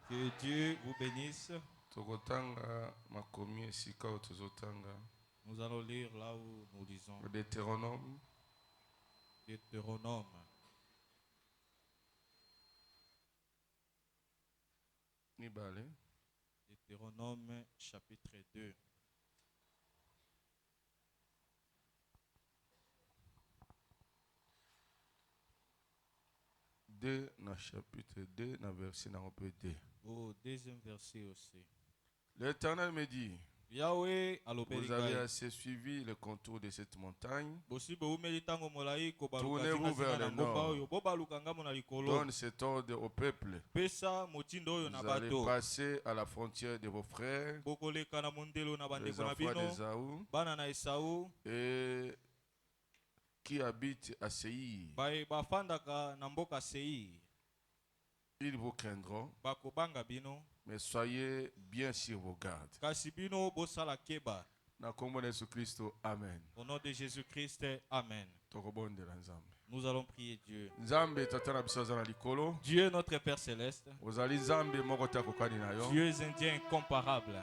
Que Dieu vous bénisse. Nous allons lire là où nous lisons. Deutéronome. Deutéronome. Deutéronome chapitre 2. Dans chapitre 2, dans verset 2. Au deuxième verset aussi. L'Éternel me dit, Yahweh, vous avez assez suivi le contour de cette montagne. Tournez-vous vers le nord. Donne cet ordre au peuple. Vous allez passer à la frontière de vos frères, les enfants d'Ésaü, et qui habitent à Séir. Ils vous craindront, mais soyez bien sur vos gardes. Amen. Au nom de Jésus-Christ, Amen. Nous allons prier Dieu. Dieu notre Père Céleste. Dieu est un Dieu incomparable.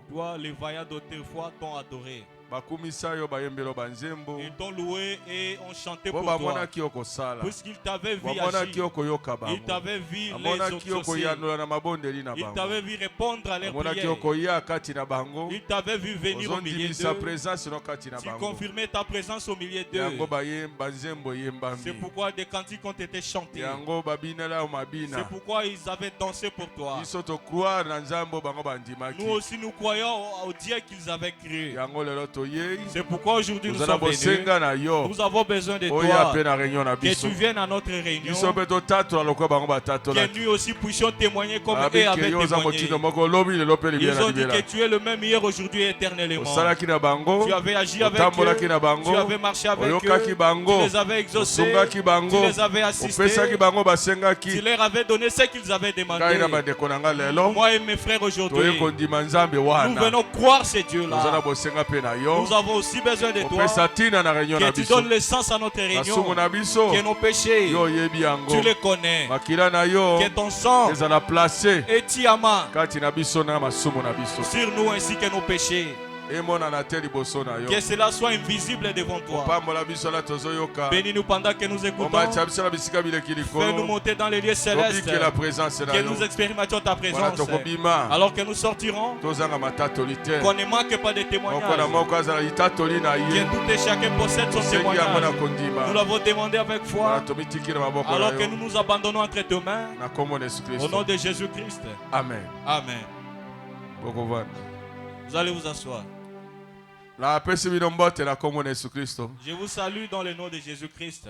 Toi, les vaillants d'autrefois t'ont adoré. Ils t'ont loué et ont chanté pour toi. Puisqu'ils t'avaient vu agir, ils t'avaient vu les exaucer, ils t'avaient vu répondre à leurs prières, ils t'avaient vu venir au milieu d'eux. Tu confirmais ta présence au milieu d'eux. C'est pourquoi des cantiques ont été chantés. C'est pourquoi ils avaient dansé pour toi. Nous aussi nous croyons au Dieu qu'ils avaient cru. C'est pourquoi aujourd'hui nous sommes venus. Nous avons besoin de toi. Que tu viennes à notre réunion. Que nous aussi puissions témoigner comme eux avaient témoigné. Ils ont dit que tu es le même hier, aujourd'hui et éternellement. Tu avais agi avec eux. Tu avais marché avec eux. Tu les avais exaucés. Tu les avais assistés. Tu leur avais donné ce qu'ils avaient demandé. Moi et mes frères aujourd'hui, nous venons croire ces dieux-là. Nous avons aussi besoin de toi. Que tu donnes le sens à notre réunion. Que nos péchés, tu les connais. Que ton sang est tiama sur nous ainsi que nos péchés. Que cela soit invisible devant toi. Bénis-nous pendant que nous écoutons. Fais-nous monter dans les lieux célestes. Que nous expérimentions ta présence. Alors que nous sortirons, qu'on ne manque pas de témoignages. Que tout et chacun possède son témoignage. Nous l'avons demandé avec foi. Alors que nous nous abandonnons entre tes mains. Au nom de Jésus-Christ. Amen. Amen. Vous allez vous asseoir. Je vous salue dans le nom de Jésus-Christ.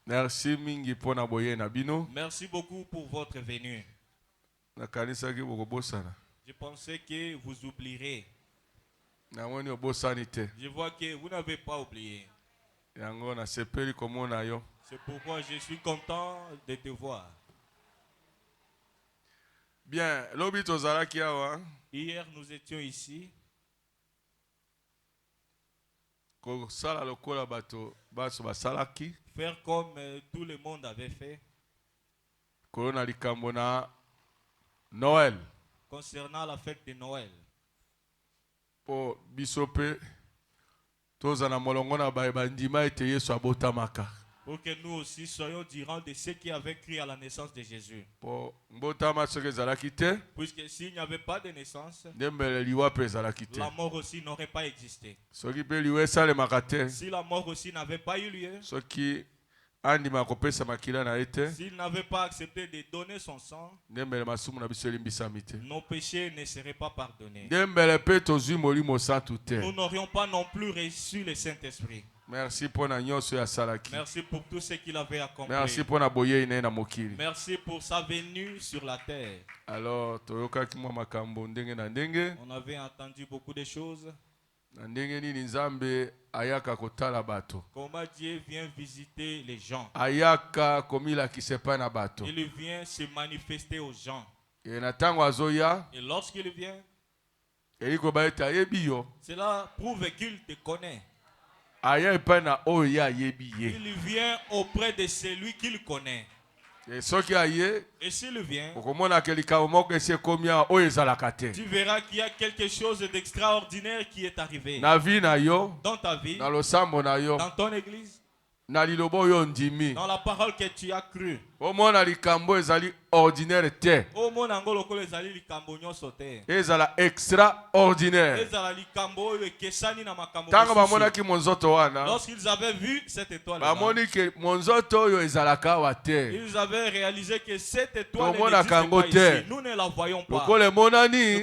Merci mingi pona boye na bino. Merci beaucoup pour votre venue. Je pensais que vous oublierez. Je vois que vous n'avez pas oublié. C'est pourquoi je suis content de te voir. Bien, hier nous étions ici. Faire comme tout le monde avait fait. Noël. Concernant la fête de Noël. Pour bisope tozana molongona ba bandima ete Yesu abotamaka. Pour que nous aussi soyons durant de ceux qui avaient cru à la naissance de Jésus. Puisque s'il n'y avait pas de naissance, la mort aussi n'aurait pas existé. Si la mort aussi n'avait pas eu lieu, s'il n'avait pas accepté de donner son sang, nos péchés ne seraient pas pardonnés. Nous n'aurions pas non plus reçu le Saint-Esprit. Merci pour Merci pour tout ce qu'il avait accompli. Merci pour Merci pour sa venue sur la terre. Alors, on avait entendu beaucoup de choses. Comment Dieu vient visiter les gens. Il vient se manifester aux gens. Et lorsqu'il vient, cela prouve qu'il te connaît. Il vient auprès de celui qu'il connaît. Et s'il vient, tu verras qu'il y a quelque chose d'extraordinaire qui est arrivé dans ta vie, dans ton église, dans la parole que tu as crue. Ordinaire te ezala extraordinaire. Lorsqu'ils avaient vu cette étoile, ils avaient réalisé que cette étoile n'existe pas ici. Nous ne la voyons pas.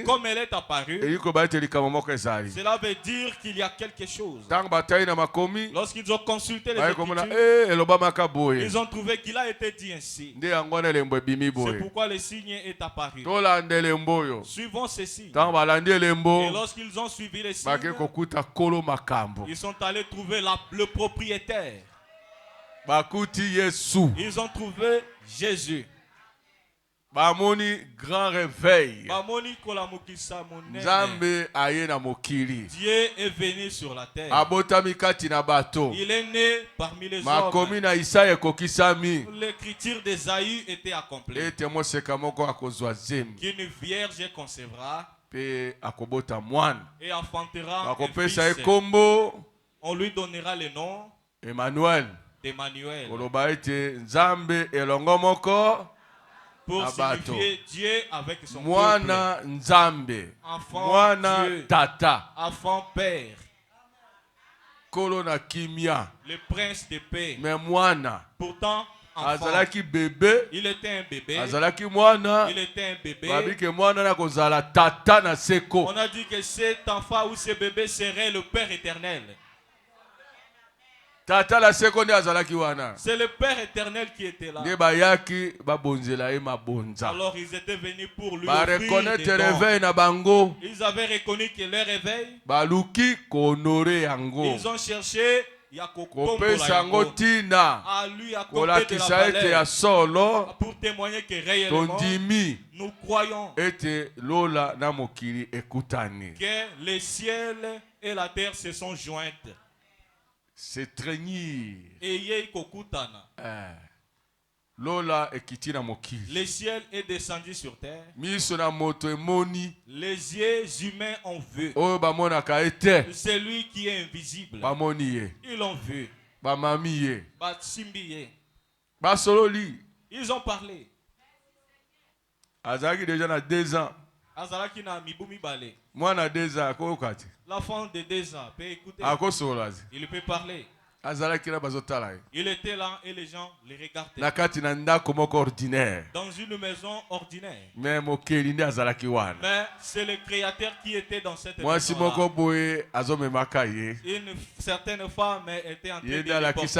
Comme elle est apparue, cela veut dire qu'il y a quelque chose. Lorsqu'ils ont consulté les Écritures, ils ont trouvé qu'il a été dit ainsi. C'est pourquoi le signe est apparu. Suivons ces signes. Et lorsqu'ils ont suivi les signes, ils sont allés trouver le propriétaire. Ils ont trouvé Jésus. Bamoni grand réveil. Dieu est venu sur la terre. Il est né parmi les hommes. L'écriture d'Ésaïe était accomplie. Qu'une vierge concevra et enfantera un fils. On lui donnera le nom Emmanuel. Pour signifier Dieu avec son peuple. Nzambe. Enfant Dieu. Tata. Enfant Père. Kolona kimia. Le prince de paix. Mais mwana. Pourtant, enfant. Bébé. Il était un bébé. Il était un bébé. On a dit que cet enfant ou ce bébé serait le Père éternel. C'est le Père éternel qui était là. Alors ils étaient venus pour lui offrir des dons. Ils avaient reconnu que leur réveil, ils ont cherché à lui accorder de la valeur pour témoigner que réellement nous croyons que le ciel et la terre se sont jointes. C'est traînir. Le ciel est descendu sur terre. Les yeux humains ont vu. Celui qui est invisible. Ils l'ont vu. Ils ont parlé. L'enfant de 2 ans peut écouter. Il peut parler. Il était là et les gens les regardaient. Dans une maison ordinaire. Mais c'est le Créateur qui était dans cette maison. Une certaine femme était en train de le porter.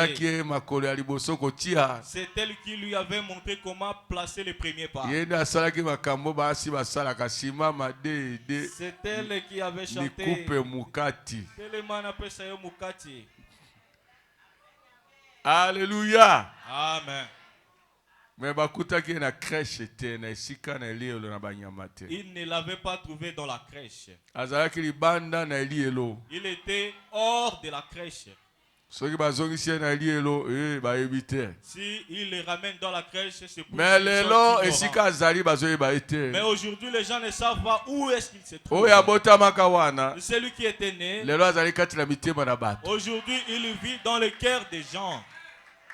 C'est elle qui lui avait montré comment placer les premiers pas. C'est elle qui avait chanté. Alléluia. Amen. Mais il ne l'avait pas trouvé dans la crèche. Il était hors de la crèche. Si il les ramène dans la crèche, c'est pour mais aujourd'hui, les gens ne savent pas où est-ce qu'il se trouve. Celui qui était né, aujourd'hui, il vit dans le cœur des gens.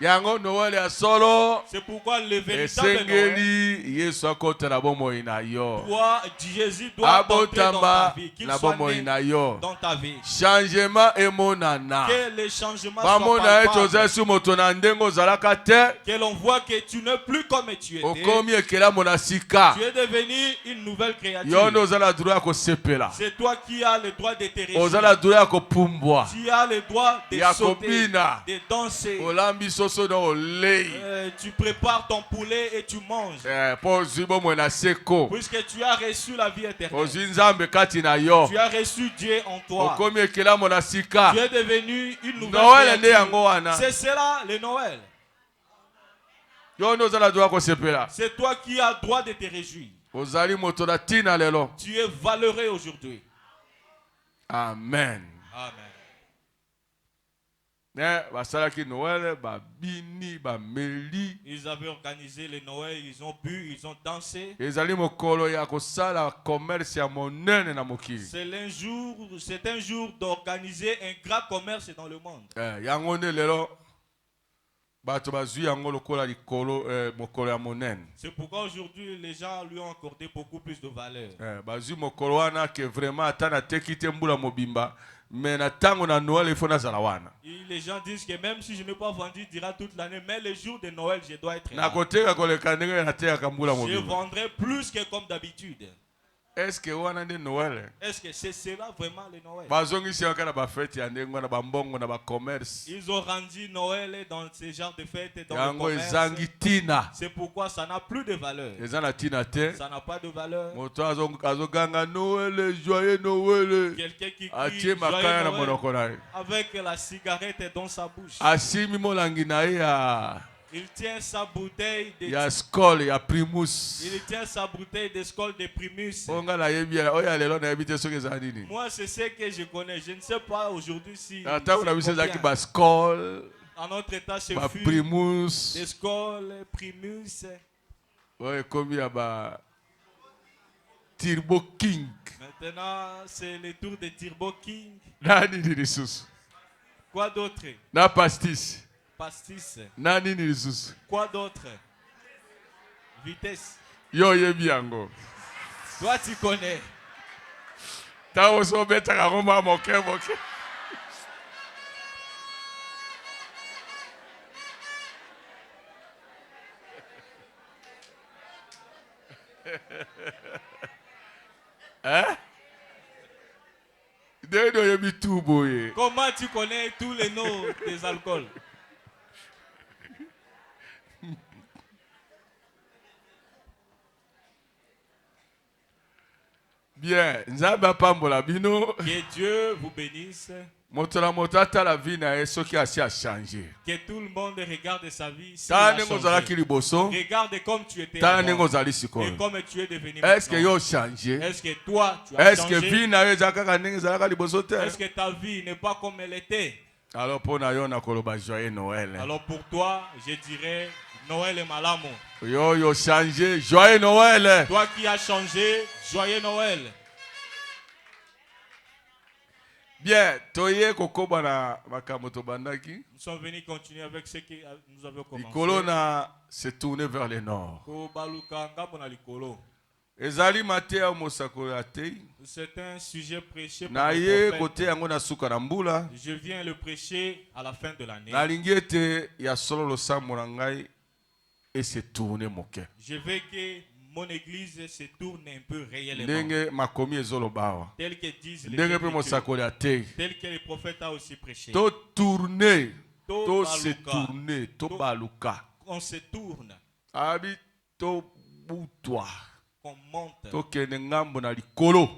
C'est pourquoi le véritable Noël, Jésus doit entrer dans ta vie, qu'il soit né dans ta vie. Changement est monana. Que le changement soit palpable. Que l'on voit que tu n'es plus comme tu étais. Tu es devenu une nouvelle créature. C'est toi qui as le droit de te réjouir. Tu as le droit de sauter, de danser. Tu prépares ton poulet et tu manges. Puisque tu as reçu la vie éternelle. Tu as reçu Dieu en toi. Tu es devenu une nouvelle créature. C'est cela le Noël. C'est toi qui as le droit de te réjouir. Tu es valeureux aujourd'hui. Amen. Amen. Ils avaient organisé le Noël, ils ont bu, ils ont dansé. C'est un jour d'organiser un grand commerce dans le monde. C'est pourquoi aujourd'hui les gens lui ont accordé beaucoup plus de valeur. Les gens disent que même si je n'ai pas vendu durant toute l'année, mais le jour de Noël, je dois être là. Je vendrai plus que comme d'habitude. Est-ce que c'est cela vraiment le Noël? Ils ont rendu Noël dans ce genre de fêtes dans le commerce. C'est pourquoi ça n'a plus de valeur. Ça n'a pas de valeur. Quelqu'un qui crie joyeux Noël avec la cigarette dans sa bouche. Il tient sa bouteille de Skol, il tient sa bouteille de Skol de Primus. Moi, c'est ce que je connais. Je ne sais pas aujourd'hui si. À notre état, c'est Primus, de Skol, Primus. Oui, comme il y a Turbo King. Maintenant, c'est le tour de Turbo King. Quoi d'autre? Na pastis. Pastis. Nani nilisus. Quoi d'autre? Vitesse. Yo yebiango. Toi tu connais. Ta oso beta ka roma moke. Hein? Comment tu connais tous les noms des alcools? Bien, que Dieu vous bénisse. Que tout le monde regarde sa vie. Si regarde comme tu étais avant, et comme tu es devenu. Est-ce que tu as changé? Est-ce que toi tu as changé? Est-ce que ta vie n'est pas comme elle était? Alors pour toi, je dirais Noël et Malamo. Yo changé, joyeux Noël. Toi qui as changé, joyeux Noël. Bien, nous sommes venus continuer avec ce que nous avons commencé. Nicolas s'est tourné vers le nord. C'est un sujet prêché par le prophète. Je viens le prêcher à la fin de l'année. Je veux que mon église se tourne un peu réellement. Tel que disent les Écritures, tel que le prophète a aussi prêché. On se tourne. Qu'on monte.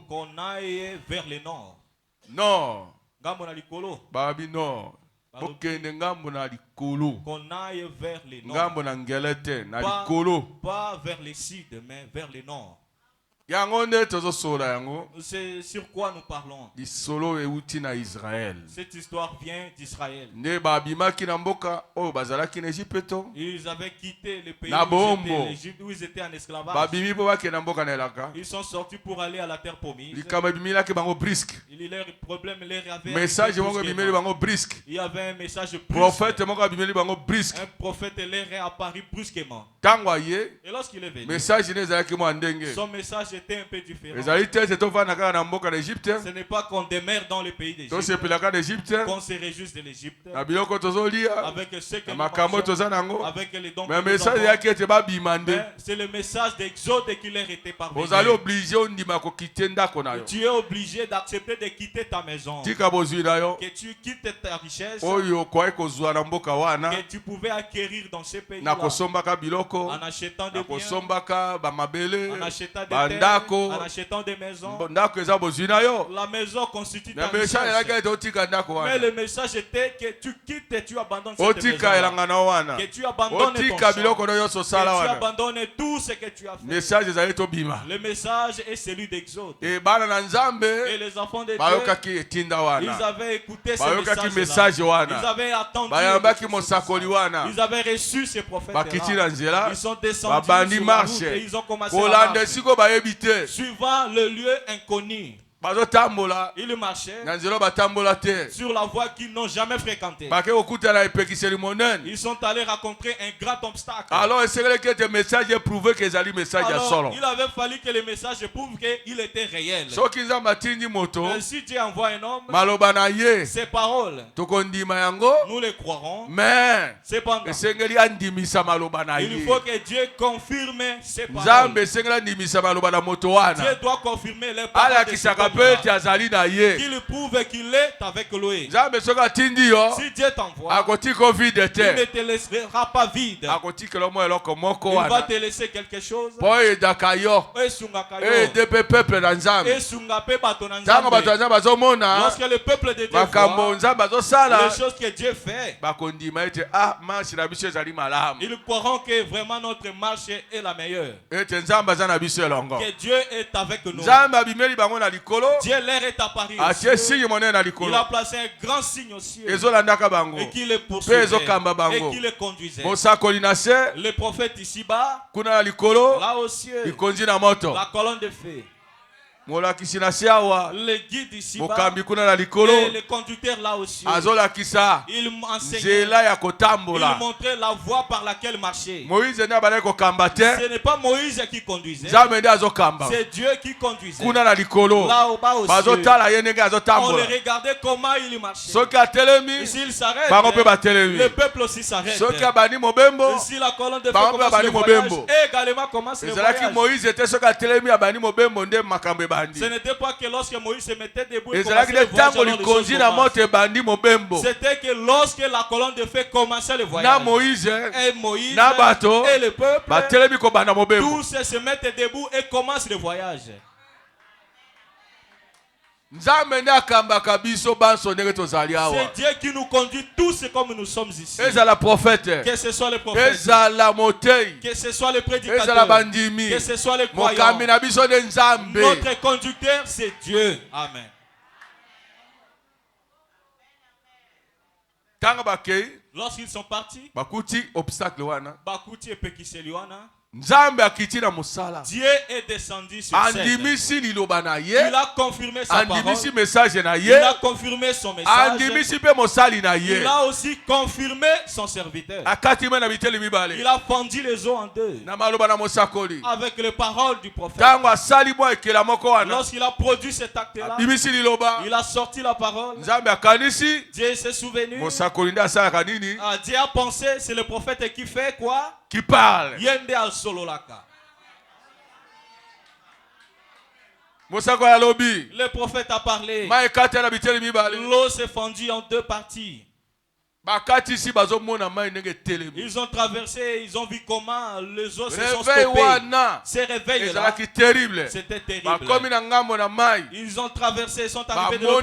Qu'on aille vers le nord. Non. Babi nord. Qu'on aille vers le nord. Pas vers le sud, mais vers le nord. C'est sur quoi nous parlons. Cette histoire vient d'Israël. Ils avaient quitté le pays l'Égypte où ils étaient en esclavage. Ils sont sortis pour aller à la terre promise. Leurs problèmes les avaient. Il y avait un message brusque. Un prophète leur est apparu brusquement. Et lorsqu'il est venu, son message était un peu différent. Ce n'est pas qu'on demeure dans le pays d'Égypte, qu'on se réjouisse de l'Égypte avec ce que nous mangeons, avec les dons que nous avons. C'est le message d'Exode qui leur était parvenu. Tu es obligé d'accepter de quitter ta maison, que tu quittes ta richesse, que tu pouvais acquérir dans ce pays-là en achetant des biens, en achetant des terres, en achetant des maisons. La maison constitue ta richesse. Mais le message était que tu quittes et tu abandonnes cette maison. Que tu abandonnes ton champ. Que tu abandonnes tout ce que tu as fait. Le message est celui d'Exode. Et les enfants de Dieu, ils avaient écouté ce message-là. Ils avaient attendu. Ils avaient reçu ces prophètes-là. Ils sont descendus sur la route et ils ont commencé à marcher. Suivant le lieu inconnu. Ils marchaient sur la voie qu'ils n'ont jamais fréquentée. Ils sont allés rencontrer un grand obstacle. Alors il avait fallu que le message prouve qu'il était réel. Mais si Dieu envoie un homme, ses paroles, nous les croirons. Mais cependant, il faut que Dieu confirme ses paroles. Dieu doit confirmer les paroles de ses paroles. Qu'il prouve qu'il est avec lui. Si Dieu t'envoie, il ne te laissera pas vide. Il va te laisser quelque chose. Lorsque le peuple de Dieu voit les choses que Dieu fait, ils croiront que vraiment notre marche est la meilleure. Que Dieu est avec nous. Dieu leur est apparu. Il a placé un grand signe au ciel. Et qui les poursuivait. Et qui les conduisait. Le prophète ici-bas, là au ciel, la colonne de feu. Le guide ici-bas et le conducteur là aussi. Il enseignait, il montrait la voie par laquelle marcher. Ce n'est pas Moïse qui conduisait, c'est Dieu qui conduisait. Là au bas aussi, on les regardait comment il marchait. Et s'il s'arrête, le peuple aussi s'arrête. Et si la colonne de feu commence le voyage, également commence le voyage. Ce n'était pas que lorsque Moïse se mettait debout et commençait le voyage, c'était que lorsque la colonne de feu commençait le voyage, et Moïse et le peuple, tous se mettent debout et commencent le voyage. C'est Dieu qui nous conduit tous comme nous sommes ici. Que ce soit le prophète, que ce soit le prédicateur, que ce soit le croyant, notre conducteur c'est Dieu. Amen. Lorsqu'ils sont partis, Bakuti et Pekiseliwana, Dieu est descendu sur scène. Il a confirmé sa parole. Il a confirmé son message. Il a aussi confirmé son serviteur. Il a fendu les eaux en deux avec les paroles du prophète. Lorsqu'il a produit cet acte-là, il a sorti la parole. Dieu s'est souvenu. Dieu a pensé, c'est le prophète qui fait quoi? Qui parle. Le prophète a parlé. L'eau s'est fendue en deux parties. Ils ont traversé, ils ont vu comment les eaux se sont stoppées. Ces réveils-là, c'était terrible. Ils ont traversé, ils sont arrivés de l'autre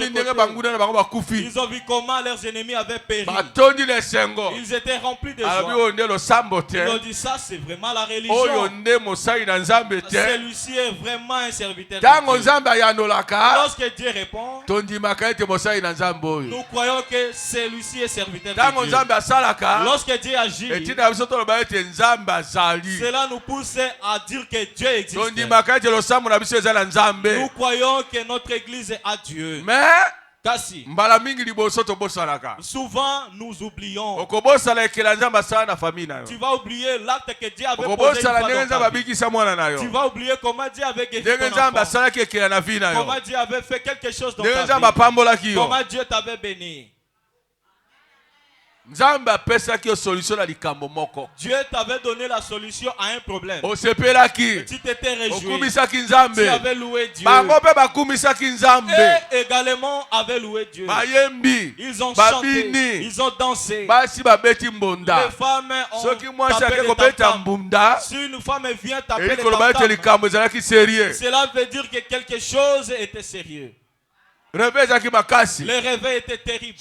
côté. Ils ont vu comment leurs ennemis avaient péri. Ils étaient remplis de joie. Ils ont dit, ça c'est vraiment la religion. Celui-ci est vraiment un serviteur de Dieu. Lorsque Dieu répond, nous croyons que celui-ci est serviteur. Lorsque Dieu agit, cela nous pousse à dire que Dieu existe. Nous croyons que notre église a Dieu. Mais souvent nous oublions. Tu vas oublier l'acte que Dieu avait posé. Tu vas oublier comment Dieu avait guéri ton enfant. Comment Dieu avait fait quelque chose dans ta vie. Comment Dieu t'avait béni. Dieu t'avait donné la solution à un problème. Tu t'étais réjoui. Tu avais loué Dieu. Et également avaient loué Dieu. Ils ont chanté. Ils ont dansé. Les femmes ont tapé les tam-tams. Si une femme vient taper les tam-tams, cela veut dire que quelque chose était sérieux. Le réveil était terrible.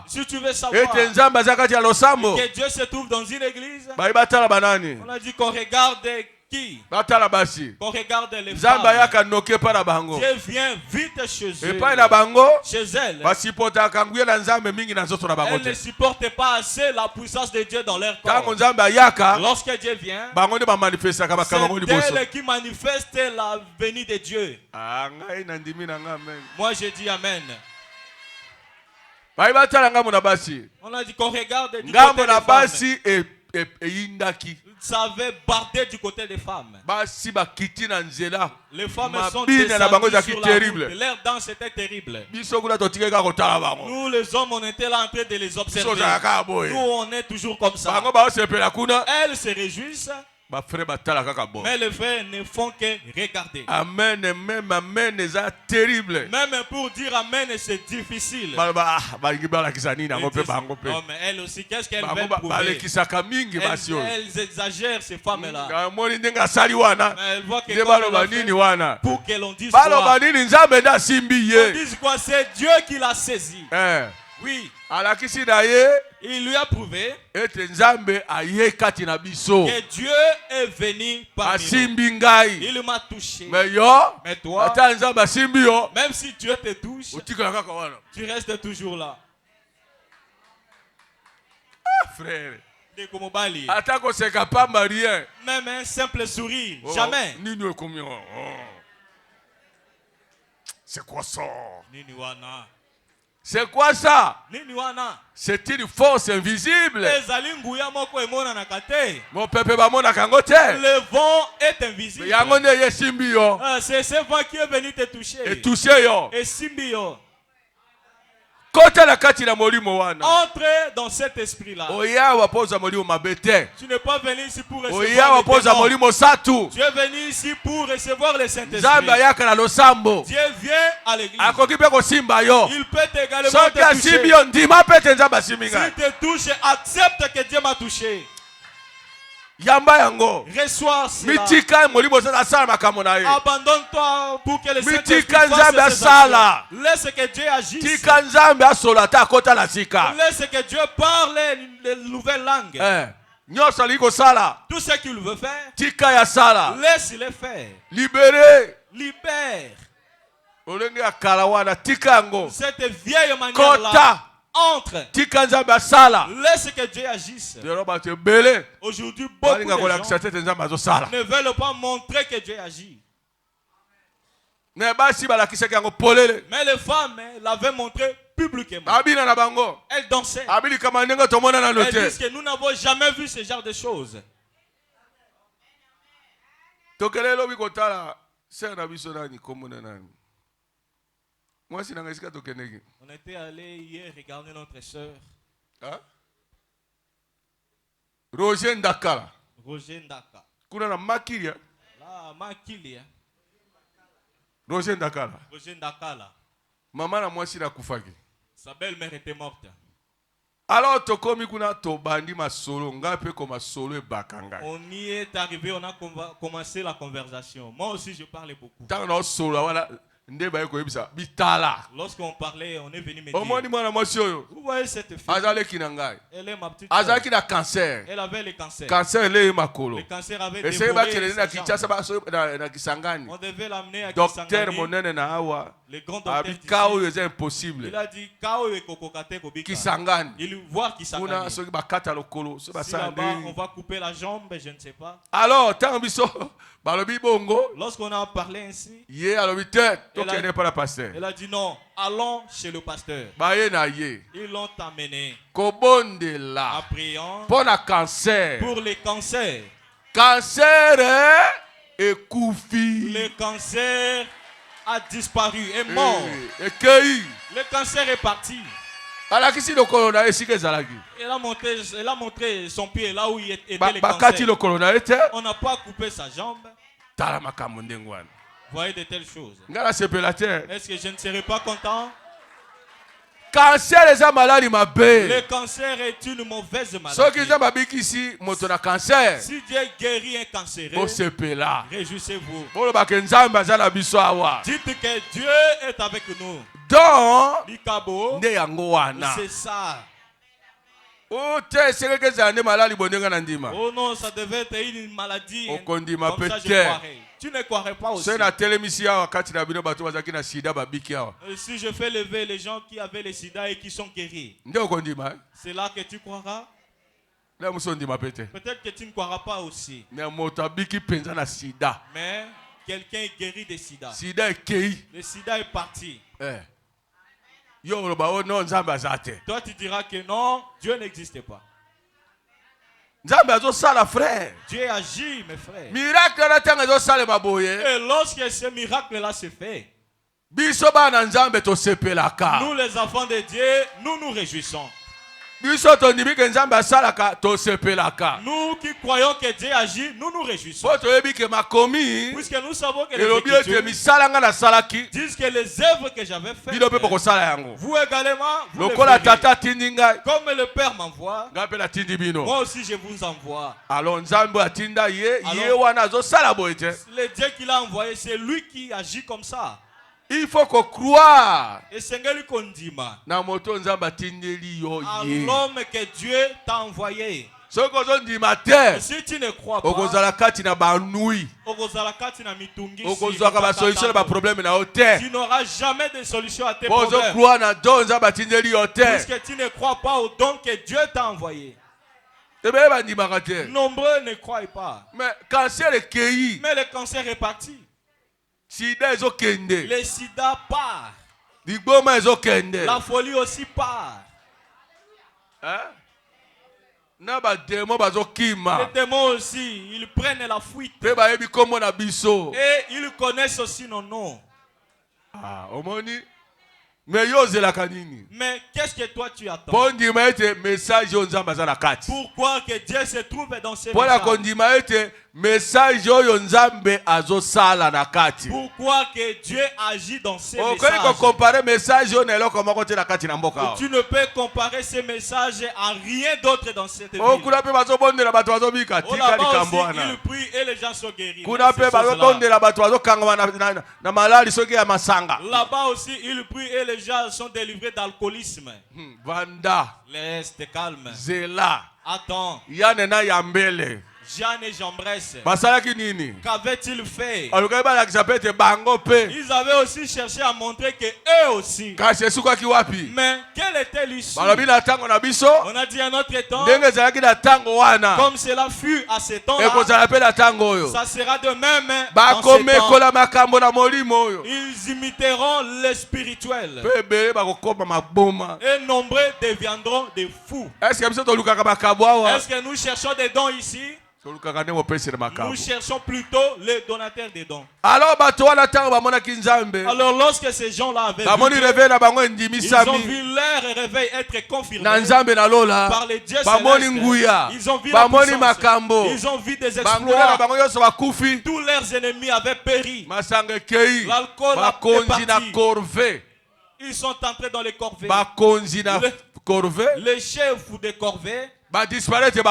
Si tu veux savoir que Dieu se trouve dans une église, on a dit qu'on regarde qui? Qu'on regarde les femmes. Dieu vient vite chez eux. Chez elles. Elles ne supportent pas assez la puissance de Dieu dans leur corps. Lorsque Dieu vient, c'est elle qui manifeste la venue de Dieu. Moi je dis Amen. On a dit qu'on regarde du côté des femmes. Ça avait bardé du côté des femmes. Les femmes sont descendues sur la route. Leur danse était terrible. Nous les hommes, on était là en train de les observer. Nous on est toujours comme ça. Elles se réjouissent. Mais les frères ne font que regarder. Amen, amen, c'est terrible. Même pour dire amen, c'est difficile. Non, mais elles aussi, qu'est-ce qu'elles veulent prouver? Elles exagèrent, ces femmes-là. Mais elles voient que pour que l'on dise quoi? On dise quoi? C'est Dieu qui l'a saisi. Oui. Il lui a prouvé que Dieu est venu parmi nous. Il m'a touché. Mais toi, même si Dieu te touche, tu restes toujours là. Frère. Même un simple sourire, jamais. C'est quoi ça? C'est quoi ça? C'est une force invisible. Mon peuple le vent est invisible. C'est ce vent qui est venu te toucher. Et toucher yo. Et simbi. Entre dans cet esprit-là. Tu n'es pas venu ici pour recevoir les démons. Tu es venu ici pour recevoir le Saint-Esprit. Dieu vient à l'église. Il peut également te toucher. S'il te touche, accepte que Dieu m'a touché. Reçois cela. Abandonne-toi pour que le Saint-Esprit fasse ses actions. Laisse que Dieu agisse. Laisse que Dieu parle les nouvelles langues. Tout ce qu'il veut faire, laisse-le faire. Libère. Cette vieille manière-là. Entre. Laisse que Dieu agisse. Aujourd'hui, beaucoup de gens ne veulent pas montrer que Dieu agit. Mais les femmes l'avaient montré publiquement. Elles dansaient. Elles disent que nous n'avons jamais vu ce genre de choses. On était allé hier regarder notre soeur. Roger Ndakala. Roger Ndaka. Kuna Makilia. Là, Makilia. Roger Ndakala. Roger Ndakala. Maman na mwasi na kufaki. Sa belle-mère était morte. Alors tokomi kuna tobandi masolo ngape ko masolo e bakanga. On y est arrivé, on a commencé la conversation. Moi aussi je parlais beaucoup. Tant na solo wala. Lorsqu'on parlait, on est venu me dire. Vous voyez cette fille? Elle est ma petite soeur. Elle avait le cancer. Le cancer avait dévoré ses jambes. On devait l'amener à Kisangani. Le grand docteur d'ici. Il a dit il voit Kisangani. Si là-bas on va couper la jambe, je ne sais pas. Alors, lorsqu'on a parlé ainsi, elle a dit non, allons chez le pasteur. Ils l'ont amené. En priant pour le cancer. Pour les cancers. Cancer et Koufi. Le cancer a disparu, est mort. Le cancer est parti. Elle a montré son pied là où il était le cancer. On n'a pas coupé sa jambe. Voyez de telles choses. Est-ce que je ne serai pas content? Le cancer est une mauvaise maladie. Si Dieu guérit un cancéreux, réjouissez-vous. Dites que Dieu est avec nous. C'est ça. Oh non, ça devait être une maladie. Comme ça, je croirais. Tu ne croirais pas aussi. Si je fais lever les gens qui avaient le sida et qui sont guéris, c'est là que tu croiras. Peut-être que tu ne croiras pas aussi. Mais quelqu'un est guéri de sida. Le sida est parti. Toi tu diras que non, Dieu n'existe pas. Dieu agit, mes frères. Et lorsque ce miracle-là se fait, nous les enfants de Dieu, nous nous réjouissons. Nous qui croyons que Dieu agit, nous nous réjouissons. Puisque nous savons que les Écritures disent que les œuvres que j'avais faites, vous également, vous les ferez. Comme le Père m'envoie, moi aussi je vous envoie. Alors, le Dieu qu'il a envoyé, c'est lui qui agit comme ça. Il faut qu'on croie à l'homme que Dieu t'a envoyé. Si tu ne crois pas, tu n'auras jamais de solution à tes problèmes. Puisque tu ne crois pas au don que Dieu t'a envoyé. Nombreux ne croient pas. Mais le cancer est parti. Le sida part. La folie aussi part. Les démons aussi, ils prennent la fuite. Et ils connaissent aussi nos noms. Mais qu'est-ce que toi tu attends? Pourquoi que Dieu se trouve dans ces messages? Pourquoi que Dieu agit dans ces messages? Tu ne peux comparer ces messages à rien d'autre dans cette vie. Là-bas aussi, il prie et les gens sont guéris. Là-bas aussi, il prie et les gens sont délivrés d'alcoolisme. Reste calme. Attends. Jeanne et Jambres, qu'avaient-ils fait? Ils avaient aussi cherché à montrer que eux aussi. Mais quelle était l'issue? On a dit à notre temps, comme cela fut à ce temps-là, ça sera de même dans ce temps. Ils imiteront le spirituel. Et nombreux deviendront des fous. Est-ce que nous cherchons des dons ici? Nous cherchons plutôt les donateurs des dons. Alors lorsque ces gens-là avaient vu, ils ont vu leur réveil être confirmé par les dieux célestes. Ils ont vu la puissance. Ils ont vu des exploits. Tous leurs ennemis avaient péri. L'alcool est parti. Ils sont entrés dans les corvées. Les chefs des corvées disparaître. Il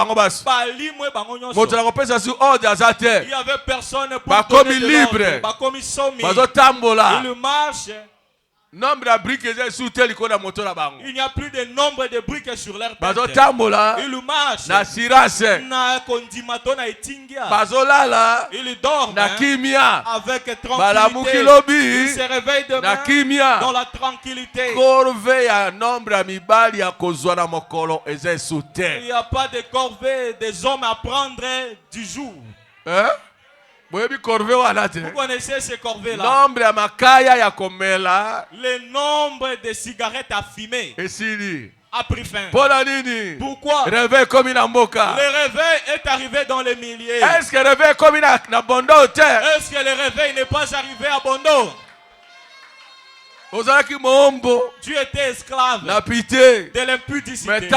y avait personne pour donner de l'ordre. Ils marchent. Il n'y a plus de nombre de briques sur leur tête. Ils marchent. Ils dorment avec tranquillité. Ils se réveillent demain dans la tranquillité. Il n'y a pas de corvée des hommes à prendre du jour. Vous connaissez ces corvées-là? Le nombre de cigarettes à fumer a pris fin. Pourquoi? Le réveil est arrivé dans les milliers. Est-ce que le réveil n'est pas arrivé à Bondo? Tu étais esclave de l'impudicité.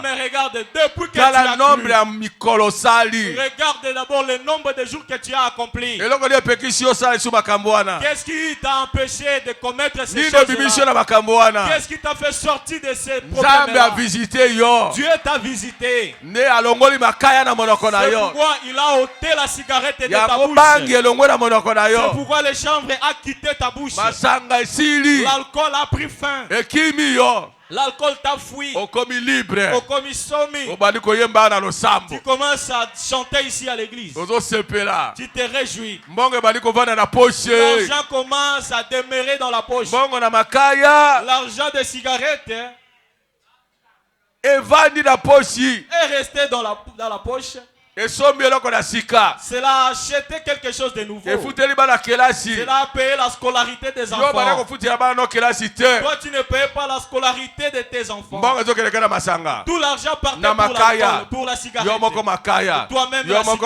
Mais regarde, depuis que tu as cru, regarde d'abord le nombre de jours que tu as accompli. Qu'est-ce qui t'a empêché de commettre ces choses-là? Qu'est-ce qui t'a fait sortir de ces problèmes-là? Dieu t'a visité. C'est pourquoi il a ôté la cigarette de ta bouche. C'est pourquoi le chanvre a quitté ta bouche. L'alcool a pris fin. L'alcool t'a fui. Tu commences à chanter ici à l'église. Tu te réjouis. L'argent commence à demeurer dans la poche. L'argent des cigarettes est resté dans la poche. Cela a acheté quelque chose de nouveau. Cela a payé la scolarité des enfants. Toi, tu ne payes pas la scolarité de tes enfants. Tout l'argent partait pour la cigarette. Toi-même la cigarette,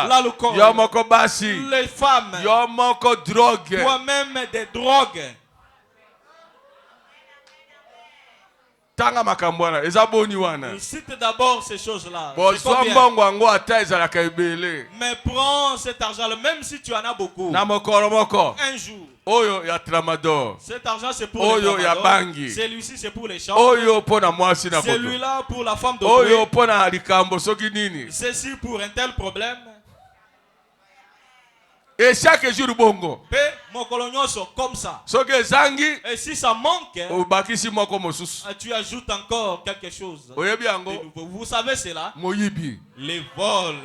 l'alcool, les femmes, toi-même des drogues. Cite d'abord ces choses-là. Mais prends cet argent, même si tu en as beaucoup. Un jour, cet argent c'est pour les tramadors. Celui-ci c'est pour les champs. Celui-là pour la femme de ceci pour un tel problème. Et chaque jour bongo. Comme ça. Et si ça manque, tu ajoutes encore quelque chose. Vous savez cela? Les vols.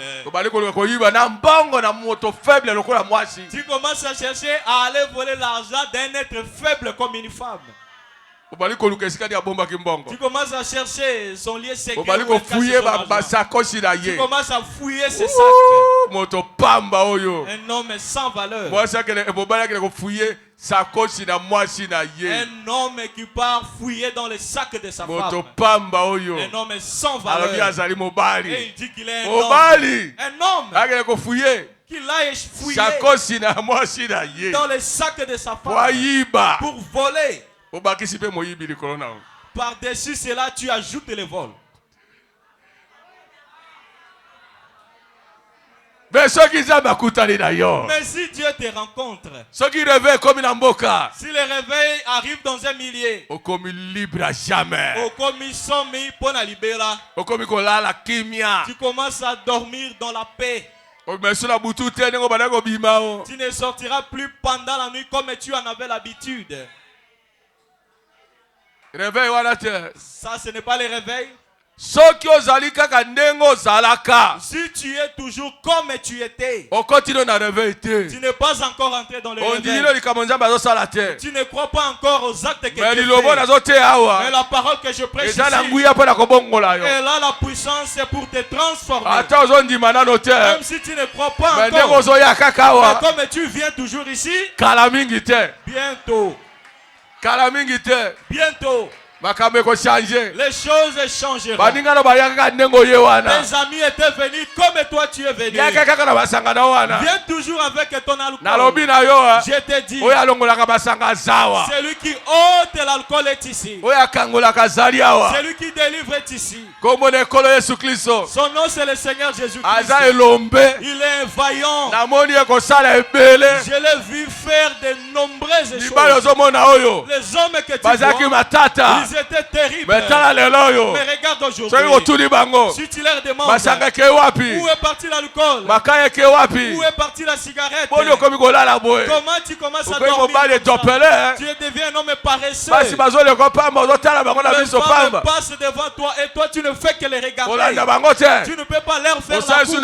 Tu commences à chercher à aller voler l'argent d'un être faible comme une femme. Tu commences à chercher son lieu secret. Tu commences à fouiller ses sacs. Un homme sans valeur. Un homme qui part fouiller dans les sacs de sa femme. Un homme sans valeur. Et il dit qu'il est un homme. Qu'il aille fouiller dans les sacs de sa femme pour voler. Par-dessus cela, tu ajoutes les vols. Mais si Dieu te rencontre, si le réveil arrive dans un millier, tu commences à dormir dans la paix. Tu ne sortiras plus pendant la nuit comme tu en avais l'habitude. Ça, ce n'est pas le réveil. Si tu es toujours comme tu étais, tu n'es pas encore entré dans le réveil. Tu ne crois pas encore aux actes que tu fais. Mais la parole que je prêche ici, elle a la puissance pour te transformer. Même si tu ne crois pas encore, mais comme tu viens toujours ici, bientôt, les choses changeront. Tes amis étaient venus comme toi tu es venu. Viens toujours avec ton alcool. Je te dis, celui qui ôte l'alcool est ici. Celui qui délivre est ici. Son nom c'est le Seigneur Jésus-Christ. Il est vaillant. Je l'ai vu faire de nombreuses choses. Les hommes que tu vois, ils étaient terribles. Mais regarde aujourd'hui. Si tu leur demandes où est parti l'alcool, où est parti la cigarette, comment tu commences à dormir, tu deviens un homme paresseux. Les femmes passent devant toi et toi tu ne fais que les regarder. Tu ne peux pas leur faire la cour.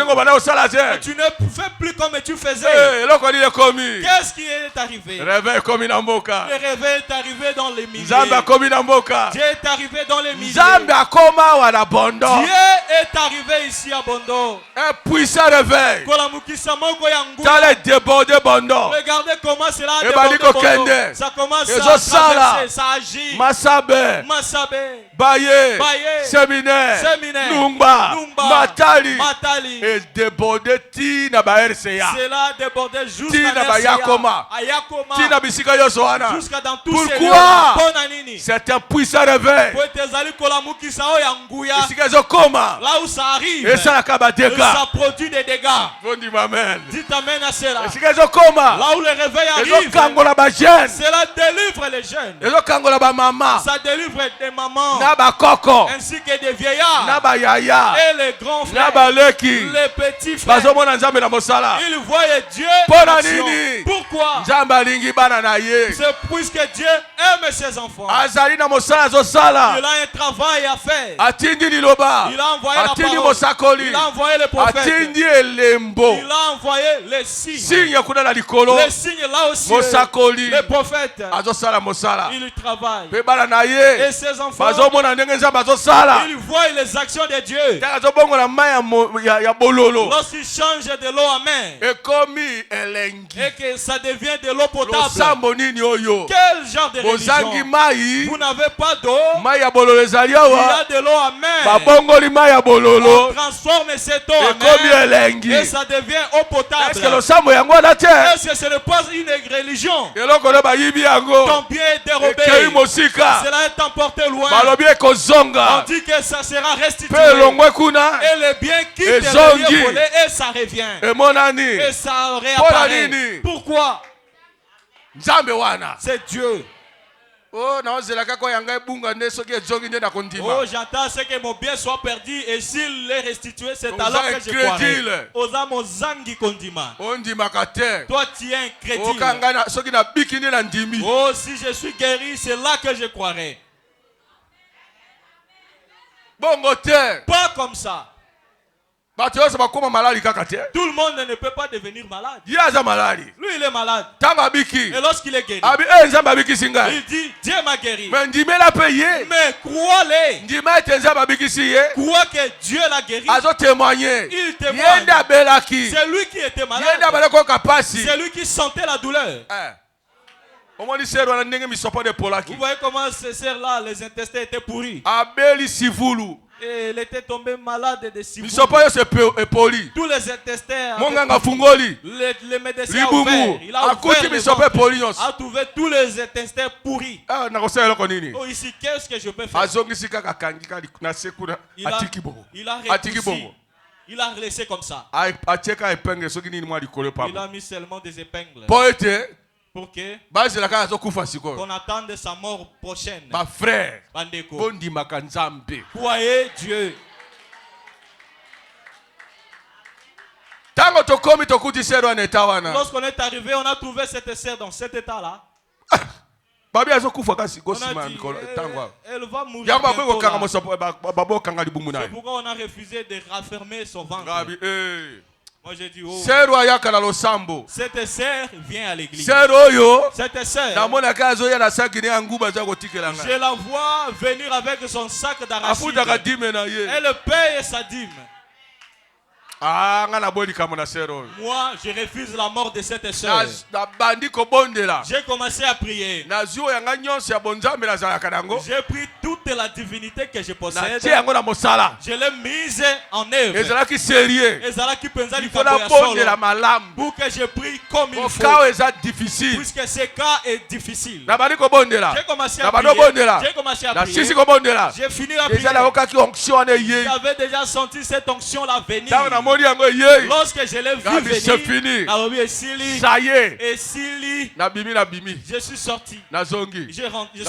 Tu ne fais plus comme tu faisais. Qu'est-ce qui est arrivé? Le réveil est arrivé dans les milliers. Dieu est arrivé dans les milliers. Dieu est arrivé ici à Bondo. Un puissant réveil. T'as les débordé Bondo. Regardez comment cela a débordé Bondo. Ça commence à traverser, ça agit. Masabe. Baye. Séminaire. Numba. Matali. Et débordé Tina ba RCA. Cela a débordé jusqu'à Yakoma. Tina bisika yosoana. Jusqu'à dans tous ces lieux. C'est un puissant réveil. Là où ça arrive, et ça produit des dégâts. Amen. Dites amen à cela. Là où le réveil arrive, cela délivre les jeunes. Ça délivre des mamans ainsi que des vieillards et les grands frères, les petits frères. Ils voyaient Dieu en action. Pourquoi? C'est puisque Dieu aime ses enfants. Il a un travail à faire. Il a envoyé la parole. Il a envoyé les prophètes. Il a envoyé les signes. Les signes là aussi. Les prophètes. Il travaille. Et ses enfants, ils voient les actions de Dieu. Lorsqu'ils changent de l'eau à main et que ça devient de l'eau potable, quel genre de religion? Vous n'avez pas d'eau, il y a de l'eau à main. On transforme cette eau à main et ça devient eau potable. Est-ce que ce n'est pas une religion? Combien est dérobé? Cela est emporté loin. On dit que ça sera restitué et les biens quittent les lieux volés et ça revient et ça réapparaît. Pourquoi? C'est Dieu. Oh, j'entends ce que mon bien soit perdu et s'il est restitué, c'est alors que je croirai. Toi, tu es incrédule. Oh, si je suis guéri, c'est là que je croirai. Pas comme ça. Tout le monde ne peut pas devenir malade. Lui, il est malade. Et lorsqu'il est guéri, il dit, Dieu m'a guéri. Mais crois-le. Crois que Dieu l'a guéri. Il témoigne. C'est lui qui était malade. C'est lui qui sentait la douleur. Vous voyez comment ces serres-là, les intestins étaient pourris. Et il était tombé malade de sivou. Tous les intestins, les médecins ont ouvert. Il a trouvé tous les intestins pourris. Oh, ici, qu'est-ce que je peux faire? Il a laissé comme ça. Il a mis seulement des épingles. Pour que qu'on attende sa mort prochaine. Ma frère, croyez Dieu. Lorsqu'on est arrivé, on a trouvé cette sœur dans cet état-là. On a dit, elle va mourir. C'est pourquoi on a refusé de raffermer son ventre. Moi j'ai dit, oh, cette sœur vient à l'église. Cette sœur, je la vois venir avec son sac d'arachide. Elle paye sa dîme. Moi, je refuse la mort de cette sœur. J'ai commencé à prier. J'ai pris toute la divinité que je possède. Je l'ai mise en œuvre. Pour que je prie comme il faut. Puisque ce cas est difficile. J'ai commencé à prier. J'ai fini à prier. J'avais déjà senti cette onction-là venir. Lorsque je l'ai vu venir, ça y est, et Sili, je suis sorti. Je suis rentré.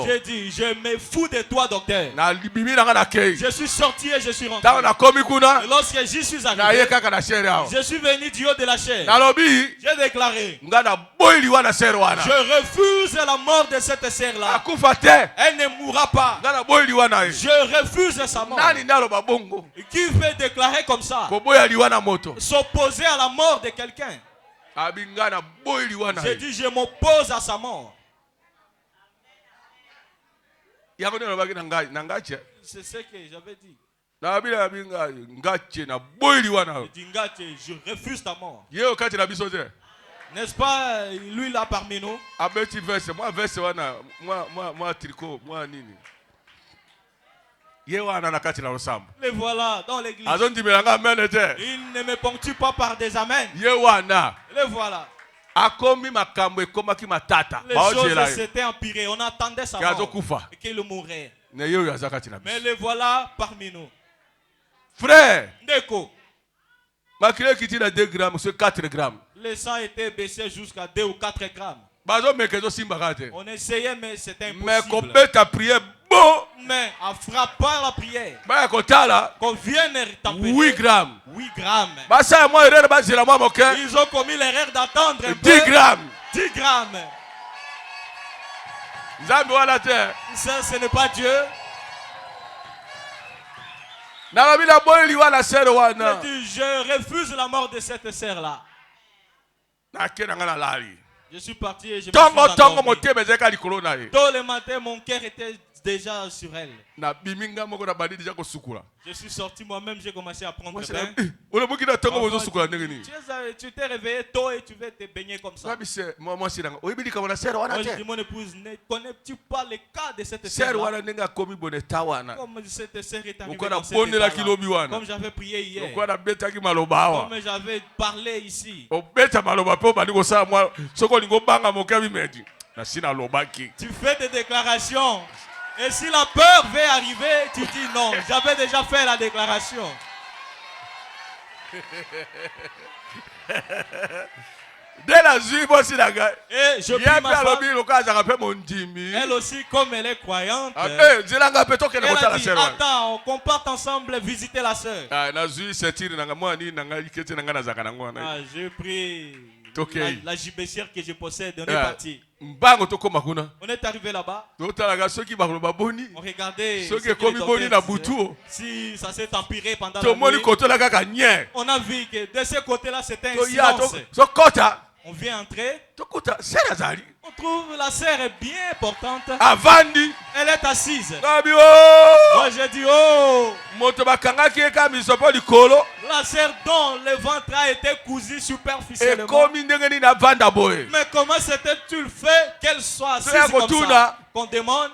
J'ai dit, je me fous de toi, docteur. Je suis sorti et je suis rentré. Et lorsque j'y suis arrivé, je suis venu du haut de la chair. J'ai déclaré, je refuse la mort de cette sœur-là. Elle ne mourra pas. Je refuse sa mort. Qui fait déclarer comme ça? S'opposer à la mort de quelqu'un. J'ai dit, je m'oppose à sa mort. C'est ce que j'avais dit. Je refuse ta mort. N'est-ce pas, lui là parmi nous? Les voilà dans l'église. Il ne me ponctue pas par des amens. Les voilà. Les choses s'étaient empirées. On attendait sa mort et qu'il mourrait. Mais les voilà parmi nous. Frère, Ndeko. 2 grammes, c'est 4 grammes. Le sang était baissé jusqu'à 2 ou 4 grammes. On essayait, mais c'était impossible. Mais en frappant la prière, qu'on vienne tempérer 8 grammes. 8 grammes. Ils ont commis l'erreur d'attendre 10 grammes. 10 grammes. Ça, ce n'est pas Dieu. Je refuse la mort de cette sœur-là. Je suis parti et je me suis endormi. Tôt le matin, mon cœur était déjà sur elle. Je suis sorti moi-même, j'ai commencé à prendre le bain. Tu t'es réveillé tôt et tu veux te baigner comme ça. Moi, je dis, mon épouse, ne connais-tu pas le cas de cette sœur? Comme cette sœur est arrivée dans cet état-là. Comme j'avais prié hier. Comme j'avais parlé ici. Tu fais des déclarations. Et si la peur veut arriver, tu dis non. J'avais déjà fait la déclaration. Et je prie ma femme. Elle aussi, comme elle est croyante, elle a dit, attends, qu'on parte ensemble visiter la sœur. J'ai pris la gibecière que je possède. On est parti. On est arrivé là-bas. On regardait si ça s'est empiré pendant la nuit. On a vu que de ce côté-là, c'était un silence. On vient entrer. On trouve la sœur est bien importante. Elle est assise. Moi j'ai dit oh. La sœur dont le ventre a été cousu superficiellement. Mais comment s'était-il fait qu'elle soit assise comme ça? Qu'on demande.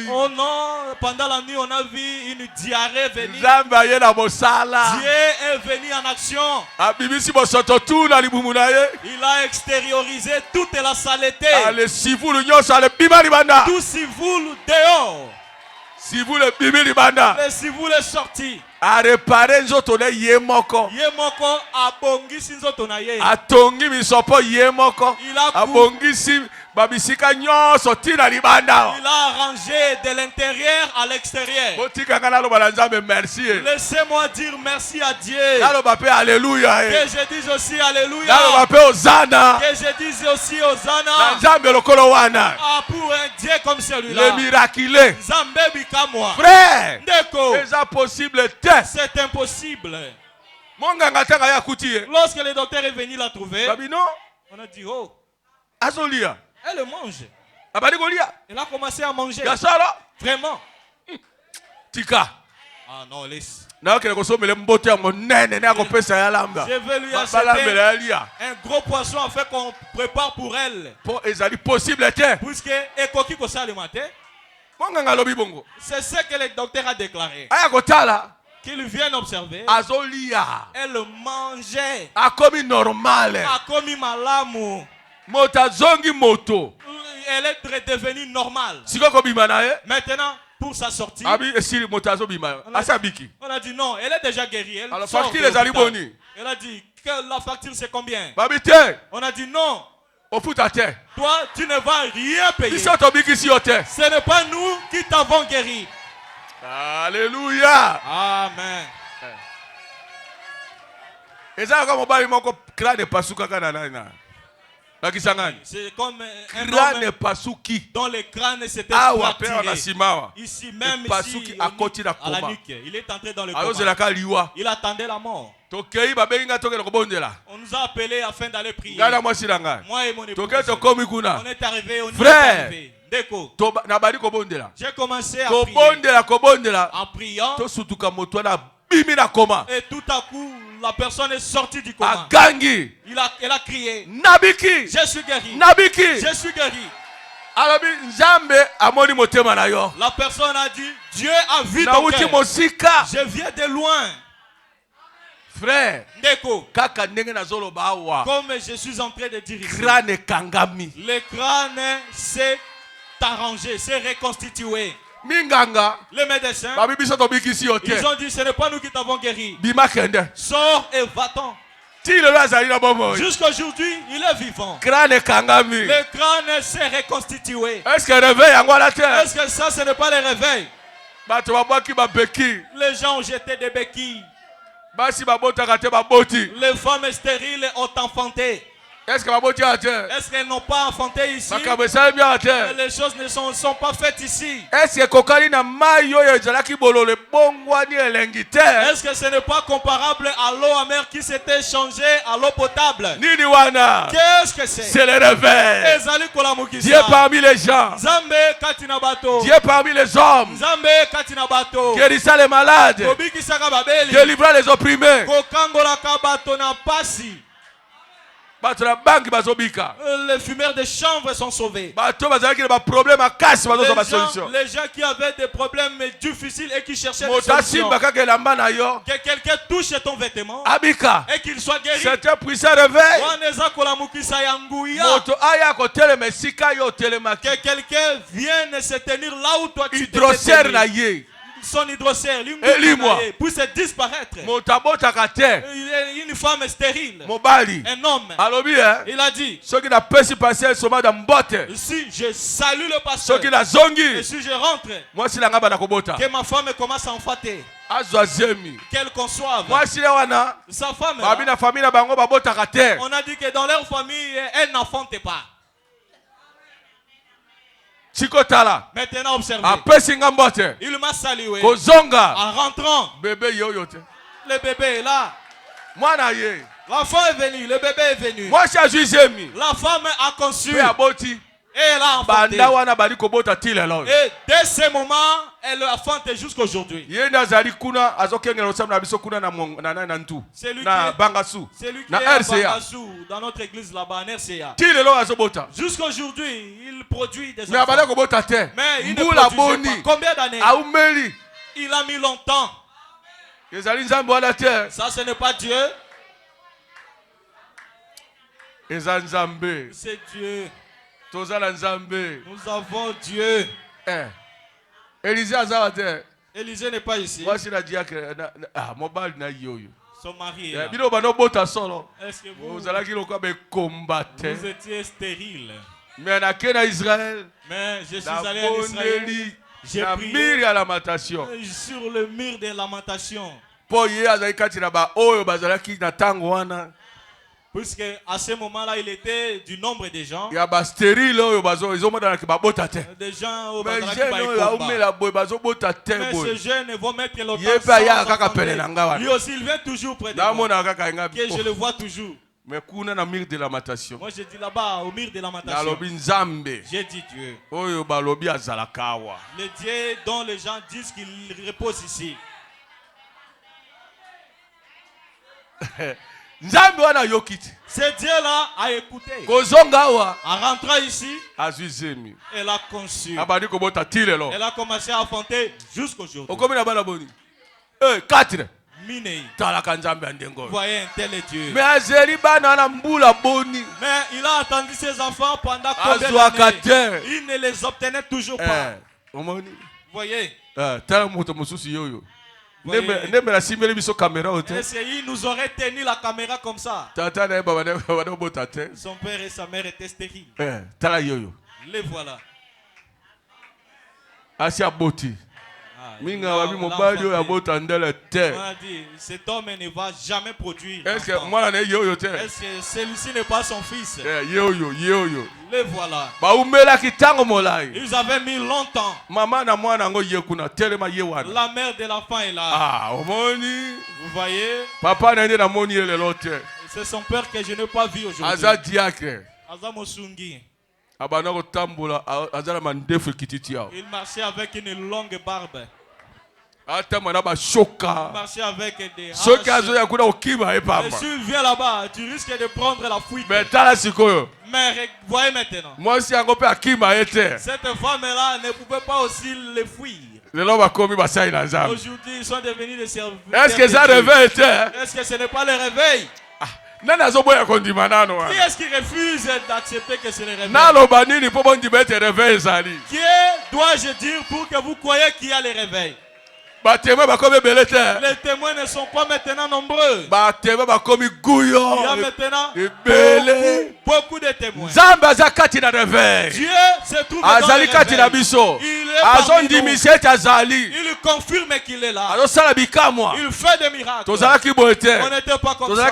Oh non, pendant la nuit on a vu une diarrhée venir. Dieu est venu en action. Il a extériorisé toute la saleté. Tout ciboule dehors. Le ciboule est sorti. A réparé nzoto ne yemoko. Yemoko abongisi nzoto na ye. Atongi misopo yemoko. Abongisi babisika nyoso tina libanda. Il a arrangé de l'intérieur à l'extérieur. Merci. Laissez-moi dire merci à Dieu. Alléluia. Que je dise aussi alléluia. Que je dise aussi Hosanna. Ah, pour un Dieu comme celui-là. Le miraculé. Frère. C'est possible. C'est impossible. Lorsque le docteur est venu la trouver, on a dit oh. Elle mange. Elle a commencé à manger. Vraiment. Tika. Ah non, laisse. Je vais lui acheter un gros poisson afin qu'on prépare pour elle. Puisque ekoki kosa le matin. C'est ce que le docteur a déclaré. Qu'il vienne observer. Elle mangeait. Normal. Malamu. Elle est devenue normale. Maintenant, pour sa sortie, on a dit non, elle est déjà guérie. Elle a dit que la facture c'est combien? On a dit non. Toi, tu ne vas rien payer. Ce n'est pas nous qui t'avons guéri. Alléluia. Amen. C'est comme un crâne homme pasuki dont le crâne s'était awa fracturé. ici Même pasuki ici, akoti na à la koma nuque, il est entré dans le ayozelaka liwa il attendait la mort. tokei babenga tokela kobondela On nous a appelés afin d'aller prier. ngana mwasi na ngai Moi et mon épouse. tokei tokomi kuna On est arrivé, on y est frère arrivé. Déco. nabali kobondela J'ai commencé à prier. kobondela En priant. tosutuka moto na bimi na koma Et tout à coup, la personne est sortie du coma. agangi Elle a crié. nabiki Je suis guéri. nabiki Je suis guéri. alobi nzambe amoni motema na yo La personne a dit, Dieu a vu ton nauti cœur. mosika Je viens de loin. frère Ndeko. kaka ndenge nazoloba awa Comme je suis en train de dire ici. crâne kangami Le crâne s'est arrangé, s'est reconstitué. minganga Les médecins, babi biso tobikisi yo te ils ont dit, ce n'est pas nous qui t'avons guéri. bima kende Sors et va-t'en. ti lelo azali na bomoi Jusqu'aujourd'hui, il est vivant. crâne kangami Le crâne s'est reconstitué. est-ce que réveil yango ala te Est-ce que ça, ce n'est pas le réveil? bato babwaki babeki Les gens ont jeté des béquilles. basi babotaka te baboti Les femmes stériles ont enfanté. est-ce que baboti ala te Est-ce qu'elles n'ont pas enfanté ici? makambo esalemi ala te Les choses ne sont pas faites ici. est-ce que ekokani na mai oyo ezalaki bololo ebongwani elengi te Est-ce que ce n'est pas comparable à l'eau amère qui s'était changée à l'eau potable? nini wana Qu'est-ce que c'est? c'est le réveil Ezali kolamukisa. Dieu parmi les gens Nzambe katina bato. Dieu parmi les hommes Nzambe katina bato. guérissant les malades Kobikisaka babeli. délivrant les opprimés Kokangolaka bato na pasi. bato na bangi bazobika Les fumeurs de chanvre sont sauvés. bato bazalaki na baproblème makasi bazozwa basolution Les gens qui avaient des problèmes difficiles et qui cherchaient des moto solutions. asimba kaka elamba na yo Que quelqu'un touche ton vêtement abika et qu'il soit guéri. c'est un puissant réveil Waneza kolamukisa ya nguya. moto aya kotelema esika yo otelemaki Que quelqu'un vienne se tenir là où toi tu hydrocère t'es na tenu. ye Son hydrocère, Elis-moi. puisse disparaître. moto abotaka te Il est une femme stérile. mobali Un homme. alobi Il a dit, soki napesi pasi esoma na mbote si je salue le pasteur soki nazongi et si je rentre, mwasi na ngai bana kobota que ma femme commence à enfanter, azwa zemi qu'elle conçoive. mwasi le wana Sa femme, babi là, na famille na bango babotaka te on a dit que dans leur famille, elle n'enfante pas. sikotala Maintenant, observez. apesi nga mbote Il m'a salué. kozonga En rentrant, bebe yeoyo te le bébé est là. mwana ye L'enfant est venu, le bébé est venu. mwasi azwi zemi La femme a conçu mpe aboti et elle a enfanté. banda wana bali kobota ti lelo Et dès ce moment, elle a enfanté jusqu'aujourd'hui. ye nde azali kuna azokengela osambo na biso kuna na ntu C'est lui na qui bangasu C'est lui qui na est à RCA Bangassou, dans notre église là-bas, en RCA. ti lelo azobota Jusqu'aujourd'hui, il produit des me abali enfants. kobota te Mais il ne mbula produisait boni pas. Combien d'années? aumeli Il a mis longtemps. ezali nzambe wana te Ça, ce n'est pas Dieu, eza nzambe c'est Dieu. toza na nzambe Nous avons Dieu. elize azawa te Élisée n'est pas ici. mwasi na diake mobali na ye oyo Son mari est là. bino banobota solo Est-ce que vous ozalaki lokwa bekomba te étiez stérile? me nake na israel Mais je suis allé en Israël. nabondeli J'ai na prié mire ya lamentation sur le mur des lamentations. mpo ye azalaki kati na baoyo bazalaki na ntango wana Puisque à ce moment-là, il était du nombre des gens. ya bastérile oyo ezomonanaki babota te Des gens au me jeune oyo aumela boye bazobota te mais boye ces jeunes vont mettre le ye mpe ayaka kaka pene na nga Lui wana aussi, il vient toujours près de moi. namonaka kaka enga Que je le vois toujours. me kuna na mire de lamentation Moi, je dis là-bas, au mur de lamentation. nalobi nzambe J'ai dit Dieu. oyo balobi azalaka awa Le Dieu dont les gens disent qu'il repose ici. nzambe wana ayoki te Ce Dieu-là a écouté. kozonga awa En rentrant ici, azwi zemi elle a conçu. abandi kobota ti lelo Elle a commencé à enfanter jusqu'aujourd'hui. okomi na bana boni 4 Minei. talaka nzambe ya ndenge oyo Voyez un tel Dieu. me azeli bana wana mbula boni Mais il a attendu ses enfants pendant combien azwaka d'années? te Il ne les obtenait toujours pas. omoni Voyez. tala moto mosusu yoyo Voyez. ndembe nasimbeli biso kamera oyo te Est-ce qu'il nous aurait tenu la caméra comme ça? tata na ye babana te Son père et sa mère étaient stériles. tala yoyo Les voilà. asi aboti Cet homme ne va jamais produire. Est-ce que celui-ci n'est pas son fils? Le voilà. Ils avaient mis longtemps. La mère de l'enfant est là. Vous voyez? C'est son père que je n'ai pas vu aujourd'hui. Il marchait avec une longue barbe. Il marchait avec des haches. Et si tu viens là-bas, tu risques de prendre la fuite. Mais voyez maintenant. Cette femme-là ne pouvait pas aussi le fuir. Aujourd'hui, ils sont devenus des serviteurs. Est-ce que ça réveille? Est-ce que ce n'est pas le réveil? Qui est-ce qui refuse d'accepter que c'est le réveil? Qui dois-je dire pour que vous croyez qu'il y a le réveil? Les témoins ne sont pas maintenant nombreux. Il y a maintenant beaucoup de témoins. Dieu se trouve dans le réveil. Il confirme qu'il est là. Il fait des miracles. On n'était pas comme ça.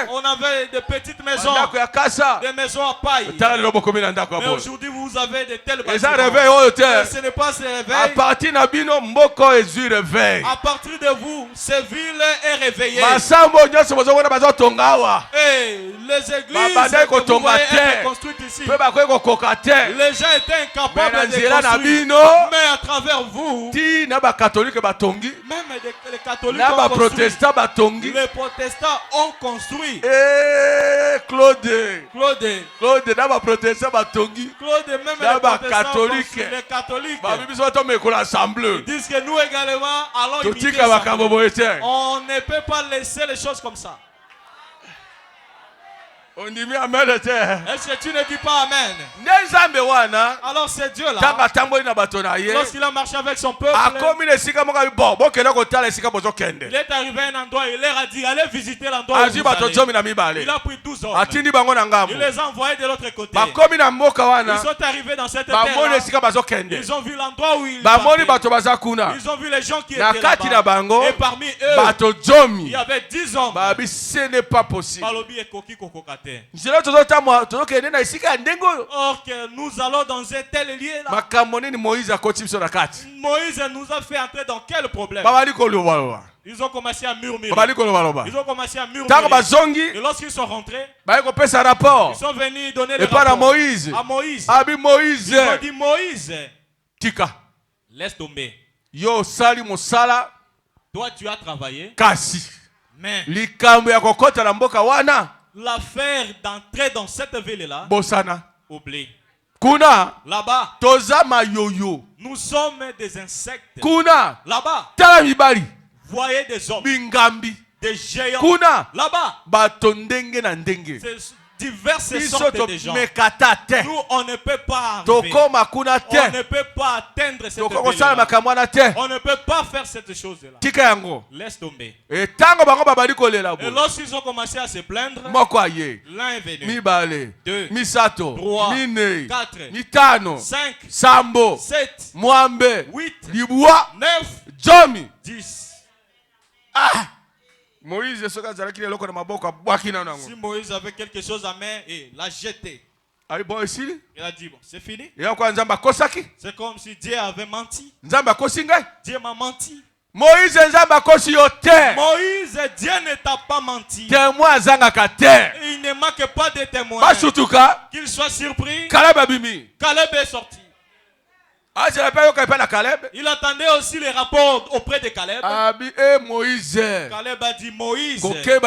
On avait des petites maisons, des maisons à paille. Mais aujourd'hui vous avez de tels bâtiments. Ce n'est pas ce réveil. À partir de vous, cette ville est réveillée. Et les églises que vous voyez être construites ici, les gens étaient incapables de construire. Mais à travers vous, même les catholiques ont construit. Les protestants ont construit. Claude, même les protestants ont construit. Les catholiques disent que nous également allons imiter ça. On ne peut pas laisser les choses comme ça. Est-ce que tu ne dis pas Amen? Alors c'est Dieu là. Lorsqu'il a marché avec son peuple, il est arrivé à un endroit, il leur a dit allez visiter l'endroit où vous allez. Il a pris 12 hommes. Il les a envoyés de l'autre côté. Ils sont arrivés dans cette terre là. Ils ont vu l'endroit où ils partaient. Ils ont vu les gens qui étaient là-bas. Et parmi eux, il y avait 10 hommes. Ce n'est pas possible. Or que nous allons dans un tel lieu là. Moïse nous a fait entrer dans quel problème? Ils ont commencé à murmurer. Et lorsqu'ils sont rentrés, ils sont venus donner le rapport à Moïse. Ils ont dit Moïse, laisse tomber. Toi tu as travaillé. Mais l'affaire d'entrer dans cette ville-là, oublie. Là-bas, nous sommes des insectes. Là-bas, voyez des hommes, des géants. Là-bas, c'est diverses sortes de gens. Nous, on ne peut pas arriver. On ne peut pas atteindre cette ville-là. On ne peut pas faire cette chose-là. Laisse tomber. Et lorsqu'ils ont commencé à se plaindre, l'un est venu. 2, 3, 4, 5, 7, 8, 9, 10. Si Moïse avait quelque chose à main, il l'a jeté. Il a dit bon, c'est fini. C'est comme si Dieu avait menti. Dieu m'a menti. Moïse, Dieu ne t'a pas menti. Il ne manque pas de témoins. Qu'il soit surpris. Caleb est sorti. Il attendait aussi les rapports auprès de Caleb. Caleb a dit Moïse, ne fais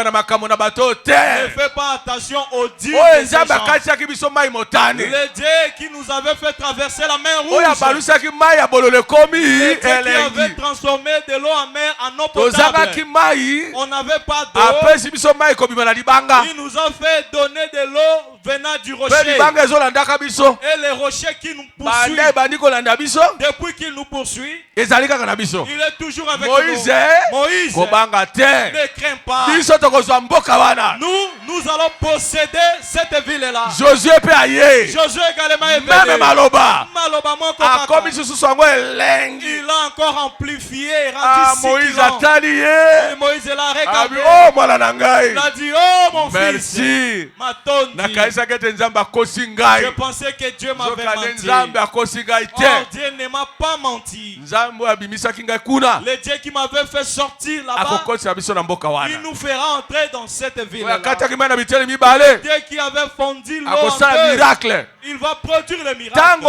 pas attention aux dieux des gens. Le Dieu qui nous avait fait traverser la mer rouge, le Dieu qui avait transformé de l'eau en mer en eau potable. On n'avait pas d'eau. Il nous a fait donner de l'eau venant du rocher. Et les rochers qui nous poursuivent, depuis qu'il nous poursuit, il est toujours avec nous. Moïse, ne crains pas. Nous Nous allons posséder cette ville-là. Josué peut aller. Josué également est venu. Même Maloba. A comme il a encore amplifié. Moïse a talié. Moïse l'a regardé. Il a dit, oh mon merci. Fils. Je pensais que Dieu m'avait menti. Oh, Dieu ne m'a pas menti. Le Dieu qui m'avait fait sortir là-bas, il nous fera entrer dans cette ville-là. Dieu qui avait fondu l'eau en deux, il va produire le miracle.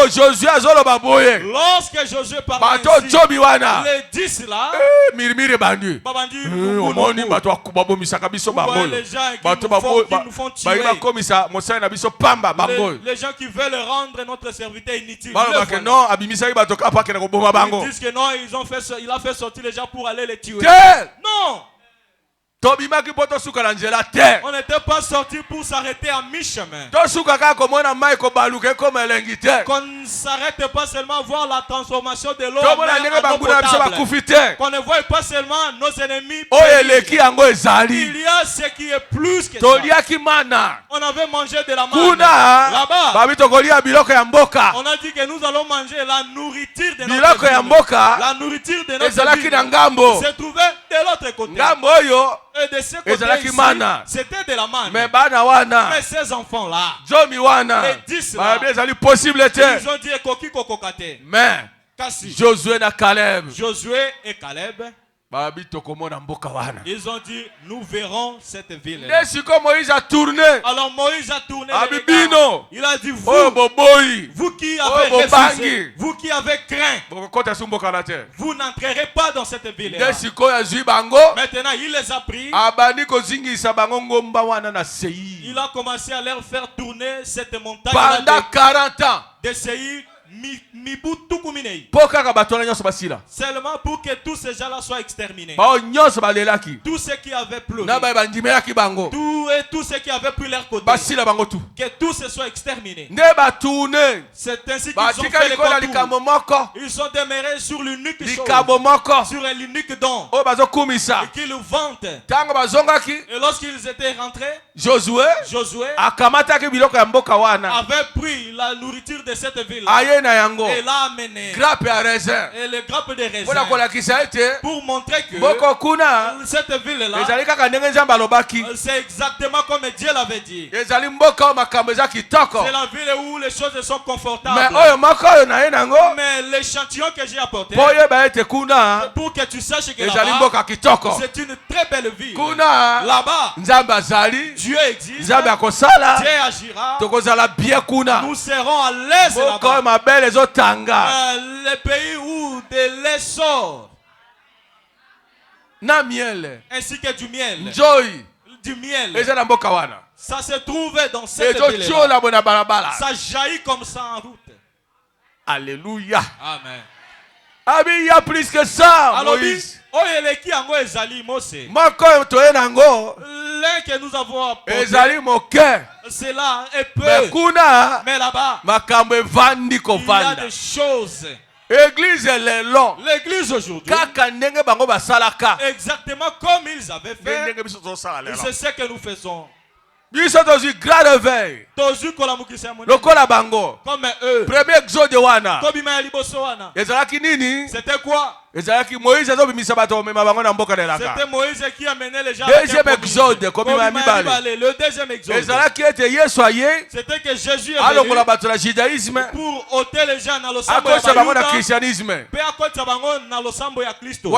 Lorsque Josué parlait ainsi, les 10 là, vous voyez les gens qui nous font tuer. Les gens qui veulent rendre notre serviteur inutile. Ils disent que non, il a fait sortir les gens pour aller les tuer. Non! On n'était pas sorti pour s'arrêter à mi-chemin. Qu'on ne s'arrête pas seulement à voir la transformation de l'eau en eau potable. Qu'on ne voit pas seulement nos ennemis. Il y a ce qui est plus que ça. On avait mangé de la manne. Là-bas, on a dit que nous allons manger la nourriture de notre vie. La nourriture de notre vie se trouvait de l'autre côté. Et de ce côté c'était de la manne. Mais ces enfants-là, les 10 là, ils ont dit Koki Kokokate. Mais Josué et Caleb, ils ont dit, nous verrons cette ville. Alors Moïse a tourné. Il a dit, vous qui avez refusé, vous qui avez craint, vous n'entrerez pas dans cette ville. Maintenant, il les a pris. Il a commencé à leur faire tourner cette montagne pendant 40 ans de Séir. Seulement pour que tous ces gens-là soient exterminés. Tous ceux qui avaient pleuré, tous ceux qui avaient pris leur côté, que tous se soient exterminés. C'est ainsi qu'ils ont fait le contour. Ils sont demeurés sur l'unique chose, sur l'unique don, et qu'ils le vantent. Et lorsqu'ils étaient rentrés, Josué avait pris la nourriture de cette ville et l'a amené. Et le grappe de raisin pour montrer que cette ville-là, c'est exactement comme Dieu l'avait dit. C'est la ville où les choses sont confortables. Mais l'échantillon que j'ai apporté, pour que tu saches que là-bas, c'est une très belle ville. Là-bas, Dieu existe, Dieu agira, nous serons à l'aise là-bas. Les pays où de lait sort, ainsi que du miel. Du miel. Ça se trouvait dans cette ville-là. Ça jaillit comme ça en route. Alléluia. Amen. Il y a plus que ça, Moïse. L'un que nous avons apporté, cela est peu. Mais là-bas, il y a des choses. L'église aujourd'hui, exactement comme ils avaient fait, c'est ce que nous faisons. Comme eux. Premier exode wana. C'était quoi? C'était Moïse qui amenait les gens. Deuxième exode. Le deuxième exode. C'était que Jésus est venu pour ôter les gens dans le sambo ya Kristo.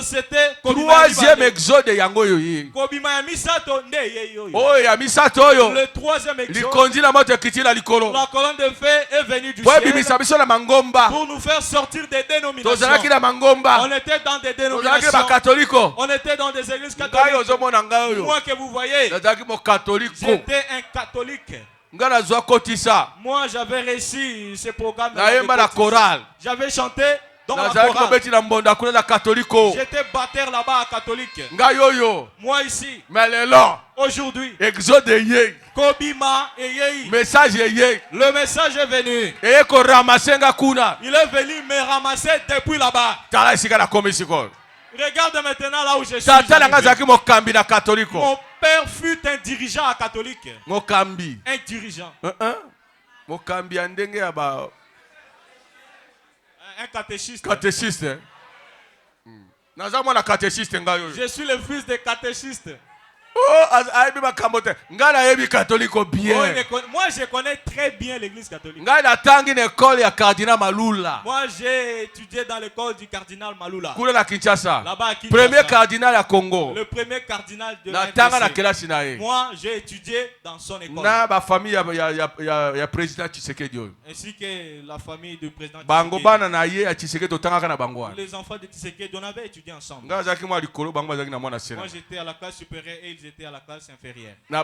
C'était troisième exode. Le troisième exode. La colonne de feu est venue du ciel pour nous faire sortir des dénominations. On était dans des dénominations. On était dans des églises catholiques. Moi que vous voyez, j'étais un catholique. Moi j'avais réussi ce programme. J'avais chanté dans la chorale. J'étais batteur là-bas à catholique. Moi ici. Aujourd'hui, Kobima et message le message est venu. Il est venu me ramasser depuis là-bas. Regarde maintenant là où je suis. Mon père père fut un dirigeant catholique. Mokambi. Un dirigeant. Mokambi andenge aba. Un catéchiste. Catéchiste. Je suis le fils des catéchistes. Moi, je connais très bien l'église catholique. Moi, j'ai étudié dans l'école du cardinal Malula. Là-bas à Kinshasa. Premier cardinal à Congo. Le premier cardinal de la RDC. Moi, j'ai étudié dans son école. Ainsi que la famille du président Tshisekedi. Les enfants de Tshisekedi, on avait étudié ensemble. Moi, j'étais à la classe supérieure et ils étaient à la classe inférieure. Les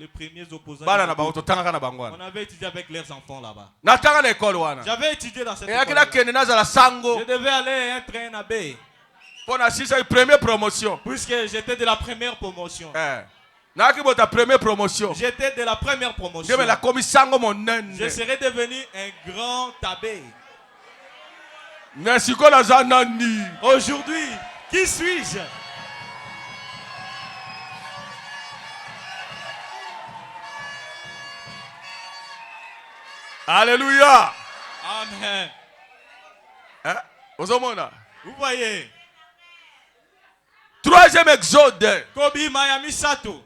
premiers opposants. On avait étudié avec leurs enfants là-bas. J'avais étudié dans cette école. Je devais aller être un abbé. Pour la première promotion. Puisque j'étais de la première promotion. Première promotion. J'étais de la première promotion. Je serais devenu un grand abbé. Aujourd'hui, qui suis-je? Alléluia. Amen. Vous voyez? Troisième exode. Kobi Miami Sato.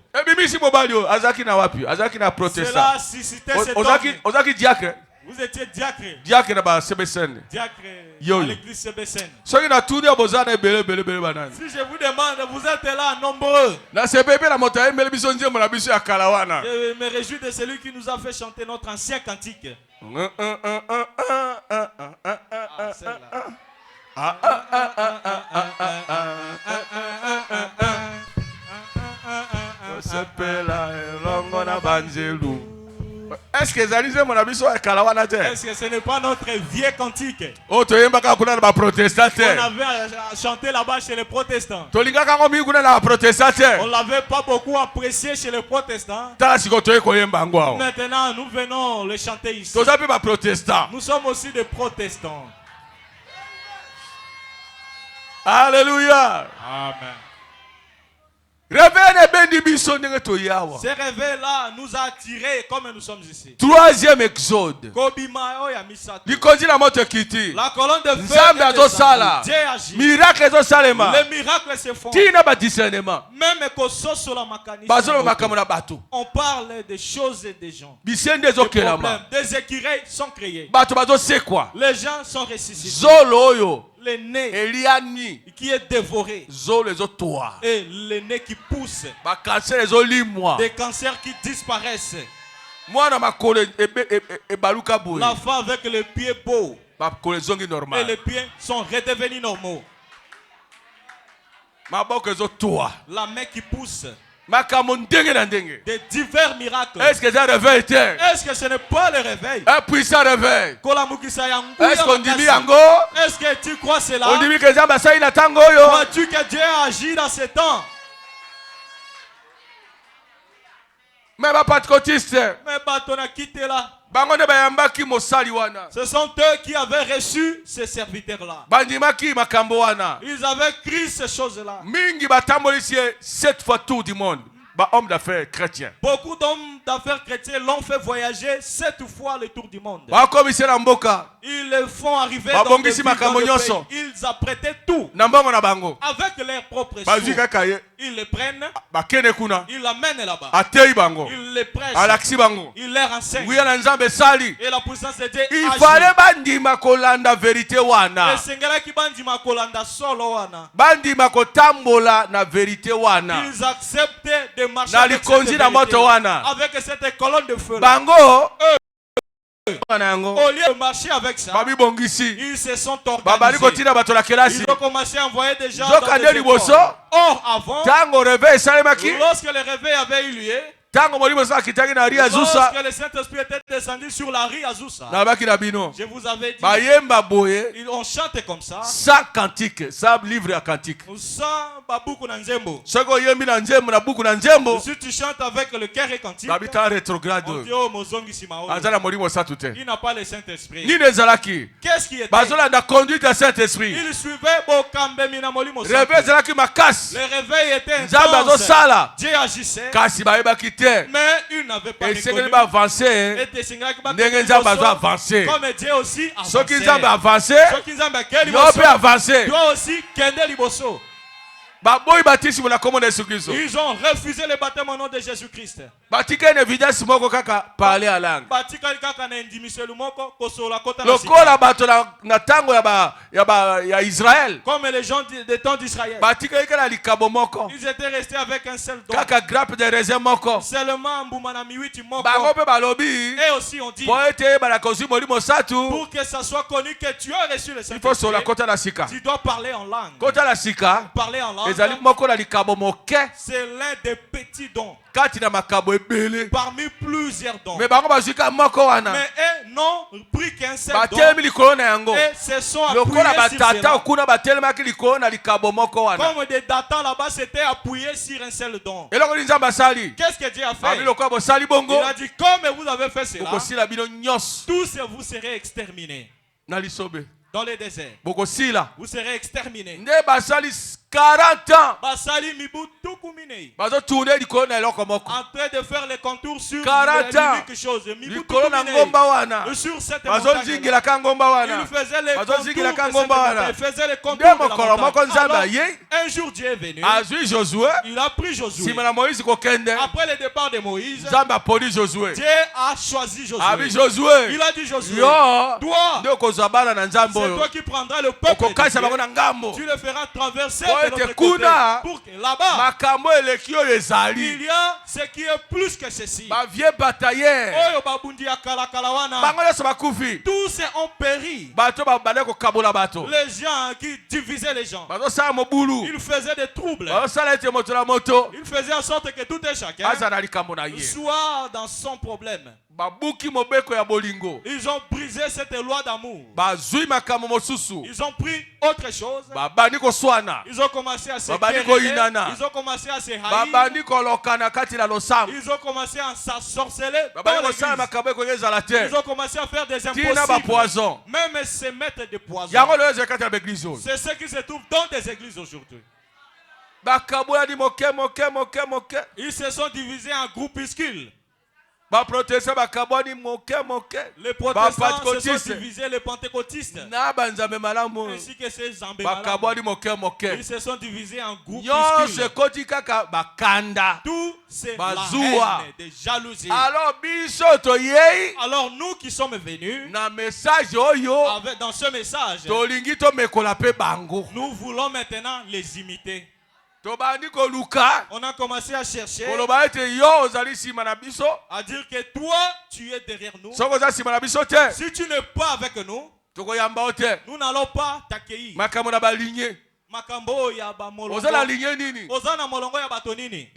Cela suscitait cet homme. Vous étiez diacre. Diacre à l'église Sebesen. Si je vous demande, vous êtes là nombreux. Je me réjouis de celui qui nous a fait chanter notre ancien cantique. Est-ce que ce n'est pas notre vieux cantique? On avait chanté là-bas chez les protestants. On ne l'avait pas beaucoup apprécié chez les protestants. Maintenant, nous venons le chanter ici. Nous sommes aussi des protestants. Alléluia. Amen. Ces réveils-là nous a attirés comme nous sommes ici. Troisième exode. La colonne de feu. Dieu agit. Miracle les miracles se font. Même on parle des choses et des gens. Des problèmes, des écureuils sont créés. Les gens sont ressuscités. Le nez qui est dévoré. Et le nez qui pousse. Des cancers qui disparaissent. La femme avec les pieds beaux. Et les pieds sont redevenus normaux. La main qui pousse. Des divers miracles. Est-ce que ça réveil? Est-ce que ce n'est pas le réveil? Un puissant réveil. Est-ce qu'on dit yango? Est-ce que tu crois cela? On dit que crois-tu que Dieu agit dans ce temps? Mais pas de cotiste. Mais on a quitté là. Ce sont eux qui avaient reçu ces serviteurs-là. Ils avaient cru ces choses-là. Cette fois tout du monde. Hommes d'affaires chrétiens. Beaucoup d'hommes d'affaires chrétiens l'ont fait voyager 7 fois le tour du monde. Ils le font arriver dans le pays. Ils apprêtaient tout. Avec leurs propres sous. Ils les prennent. Ils l'amènent là-bas. Ils les prêchent. Ils leur enseignent. Et la puissance de Dieu il fallait bandima kolanda vérité wana. Na vérité wana. Ils acceptaient de marcher avec cette colonne de feu. Bango. Au lieu de marcher avec ça, ils se sont organisés. Ils ont commencé à envoyer des gens dans des écoles. Or, avant, lorsque le réveil avait eu lieu, Lorsque le Saint-Esprit était descendu sur la rue Azusa, je vous avais dit, on chante comme ça, sans cantique, sans livre à cantique. Sans babuku na nzembo. Si tu chantes avec le cœur et cantique, on dit, oh, mozongi simao. Il n'a pas le Saint-Esprit. Qu'est-ce qui était? La conduite du Saint-Esprit. Il suivait Bokambe Minamoli Mosantu. Le réveil était intense. Dieu agissait. Mais il n'avait pas reconnu. Comme Dieu aussi avancé. Doit aussi kende liboso. Ils ont refusé le baptême au nom de Jésus-Christ. Parler à langue. Comme les gens des temps d'Israël. Ils étaient restés avec un seul don. Seulement et aussi on dit, pour que ça soit connu que tu as reçu le Saint-Esprit, tu dois parler en langue. Parler en langue. C'est l'un des petits dons parmi plusieurs dons. Mais eux n'ont pris qu'un seul don. Et se sont appuyés sur cela. Comme des datans là-bas s'étaient appuyés sur un seul don. Qu'est-ce que Dieu a fait? Il a dit, comme vous avez fait cela, tous vous serez exterminés dans les déserts. Vous serez exterminés. 40 ans. En train de faire les contours sur l'unique chose. Sur cette montagne. Il faisait les contours. Un jour Dieu est venu. Il a pris Josué. Après le départ de Moïse, Dieu a choisi Josué. Il a dit, Josué, toi, c'est toi qui prendras le peuple. Tu le feras traverser pour que là-bas, il y a ce qui est plus que ceci. Tous ont péri. Les gens qui divisaient les gens, ils faisaient des troubles. Ils faisaient en sorte que tout et chacun soit dans son problème. Ils ont brisé cette loi d'amour. Ils ont pris autre chose. Ils ont commencé à se quereller. Ils ont commencé à se haïr. Ils ont commencé à s'ensorceler dans l'église. Ils ont commencé à faire des impossibles. Même se mettre des poisons. C'est ce qui se trouve dans des églises aujourd'hui. Ils se sont divisés en groupuscules. Les protestants se sont divisés, les pentecôtistes, ainsi que ces zambés malades. Ils se sont divisés en groupes. Tout c'est la haine, des jalousies. Alors nous qui sommes venus dans ce message, nous voulons maintenant les imiter. On a commencé à chercher, à dire que toi tu es derrière nous. Si tu n'es pas avec nous, nous n'allons pas t'accueillir. Makambo ya ba molongo. Ozana molongo ya bato nini?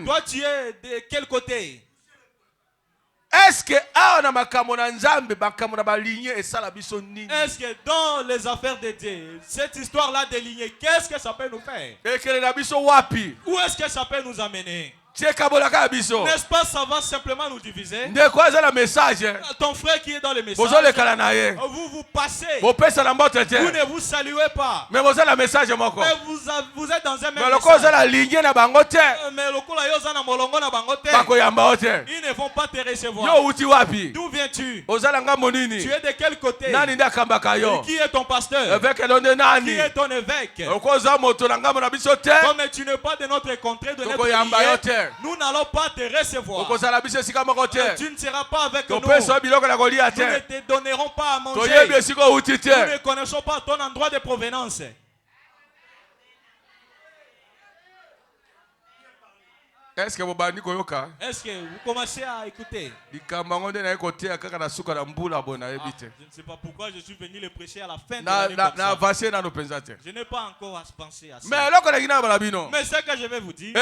Toi tu es de quel côté? Est-ce que dans les affaires de Dieu, cette histoire-là de lignées, qu'est-ce que ça peut nous faire? Où est-ce que ça peut nous amener? N'est-ce pas, ça va simplement nous diviser? Ton frère qui est dans le message, vous passez, vous ne vous saluez pas, mais vous êtes dans un même message. Mais ils ne vont pas te recevoir. D'où viens-tu? Tu es de quel côté? Qui est ton pasteur? Qui est ton évêque? Comme tu n'es pas de notre contrée, de notre prière, nous n'allons pas te recevoir. Tu ne seras pas avec nous. Nous ne te donnerons pas à manger. Nous ne connaissons pas ton endroit de provenance. Est-ce que vous commencez à écouter? Je ne sais pas pourquoi je suis venu le prêcher à la fin de l'année. Je n'ai pas encore à penser à ça. Mais ce que je vais vous dire,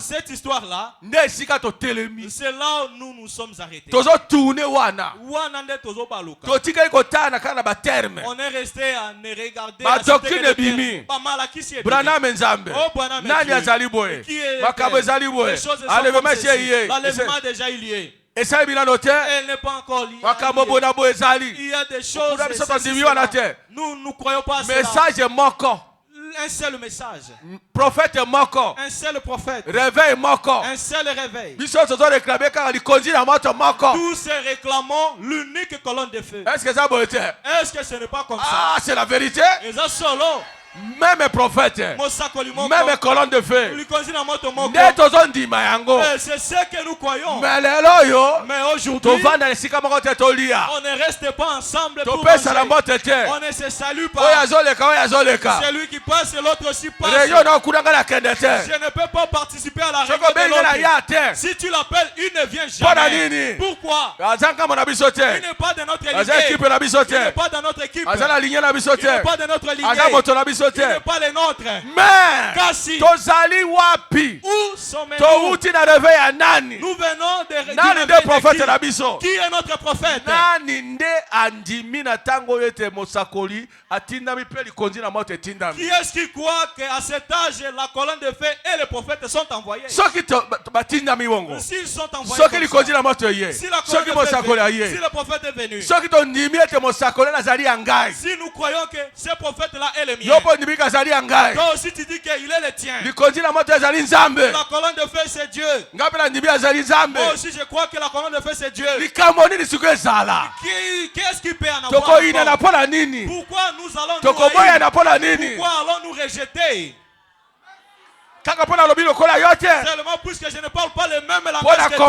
cette histoire-là, c'est là où nous sommes arrêtés. On est resté à ne regarder l'enlèvement déjà lié. Elle n'est pas encore liée. Il y a des choses. Nous ne croyons pas à cela. Message manquant. Un seul message. Prophète manquant. Un seul prophète. Réveil manquant. Un seul réveil. Tous ces réclamons l'unique colonne de feu. Est-ce que ça peut être? Est-ce que ce n'est pas comme ça? Ah, c'est la vérité. Et ça solo. Même prophète, même colonne de feu, c'est ce que nous croyons. Mais aujourd'hui, on ne reste pas ensemble pour manger. On ne se salue pas. Celui qui passe et l'autre aussi passe. Je ne peux pas participer à la réunion de l'autre. Si tu l'appelles, il ne vient jamais. Pourquoi? Il n'est pas de notre lignée. Il n'est pas de notre équipe. Il n'est pas de notre lignée. Il n'est pas les nôtres. Mais tozali wapi? Où sommes-nous? Nous venons de prophète na biso. Qui est notre prophète? Qui est-ce qui croit qu'à cet âge la colonne de feu et les prophètes sont envoyés? S'ils sont envoyés, si le prophète est venu, si nous croyons que ce prophète-là est le mien, toi aussi tu dis qu'il est le tien. La colonne de feu c'est Dieu. Moi aussi je crois que la colonne de feu c'est Dieu. Qu'est-ce qui peut en avoir? Pourquoi nous allons pourquoi allons-nous rejeter? Seulement puisque je ne parle pas le même langage que toi.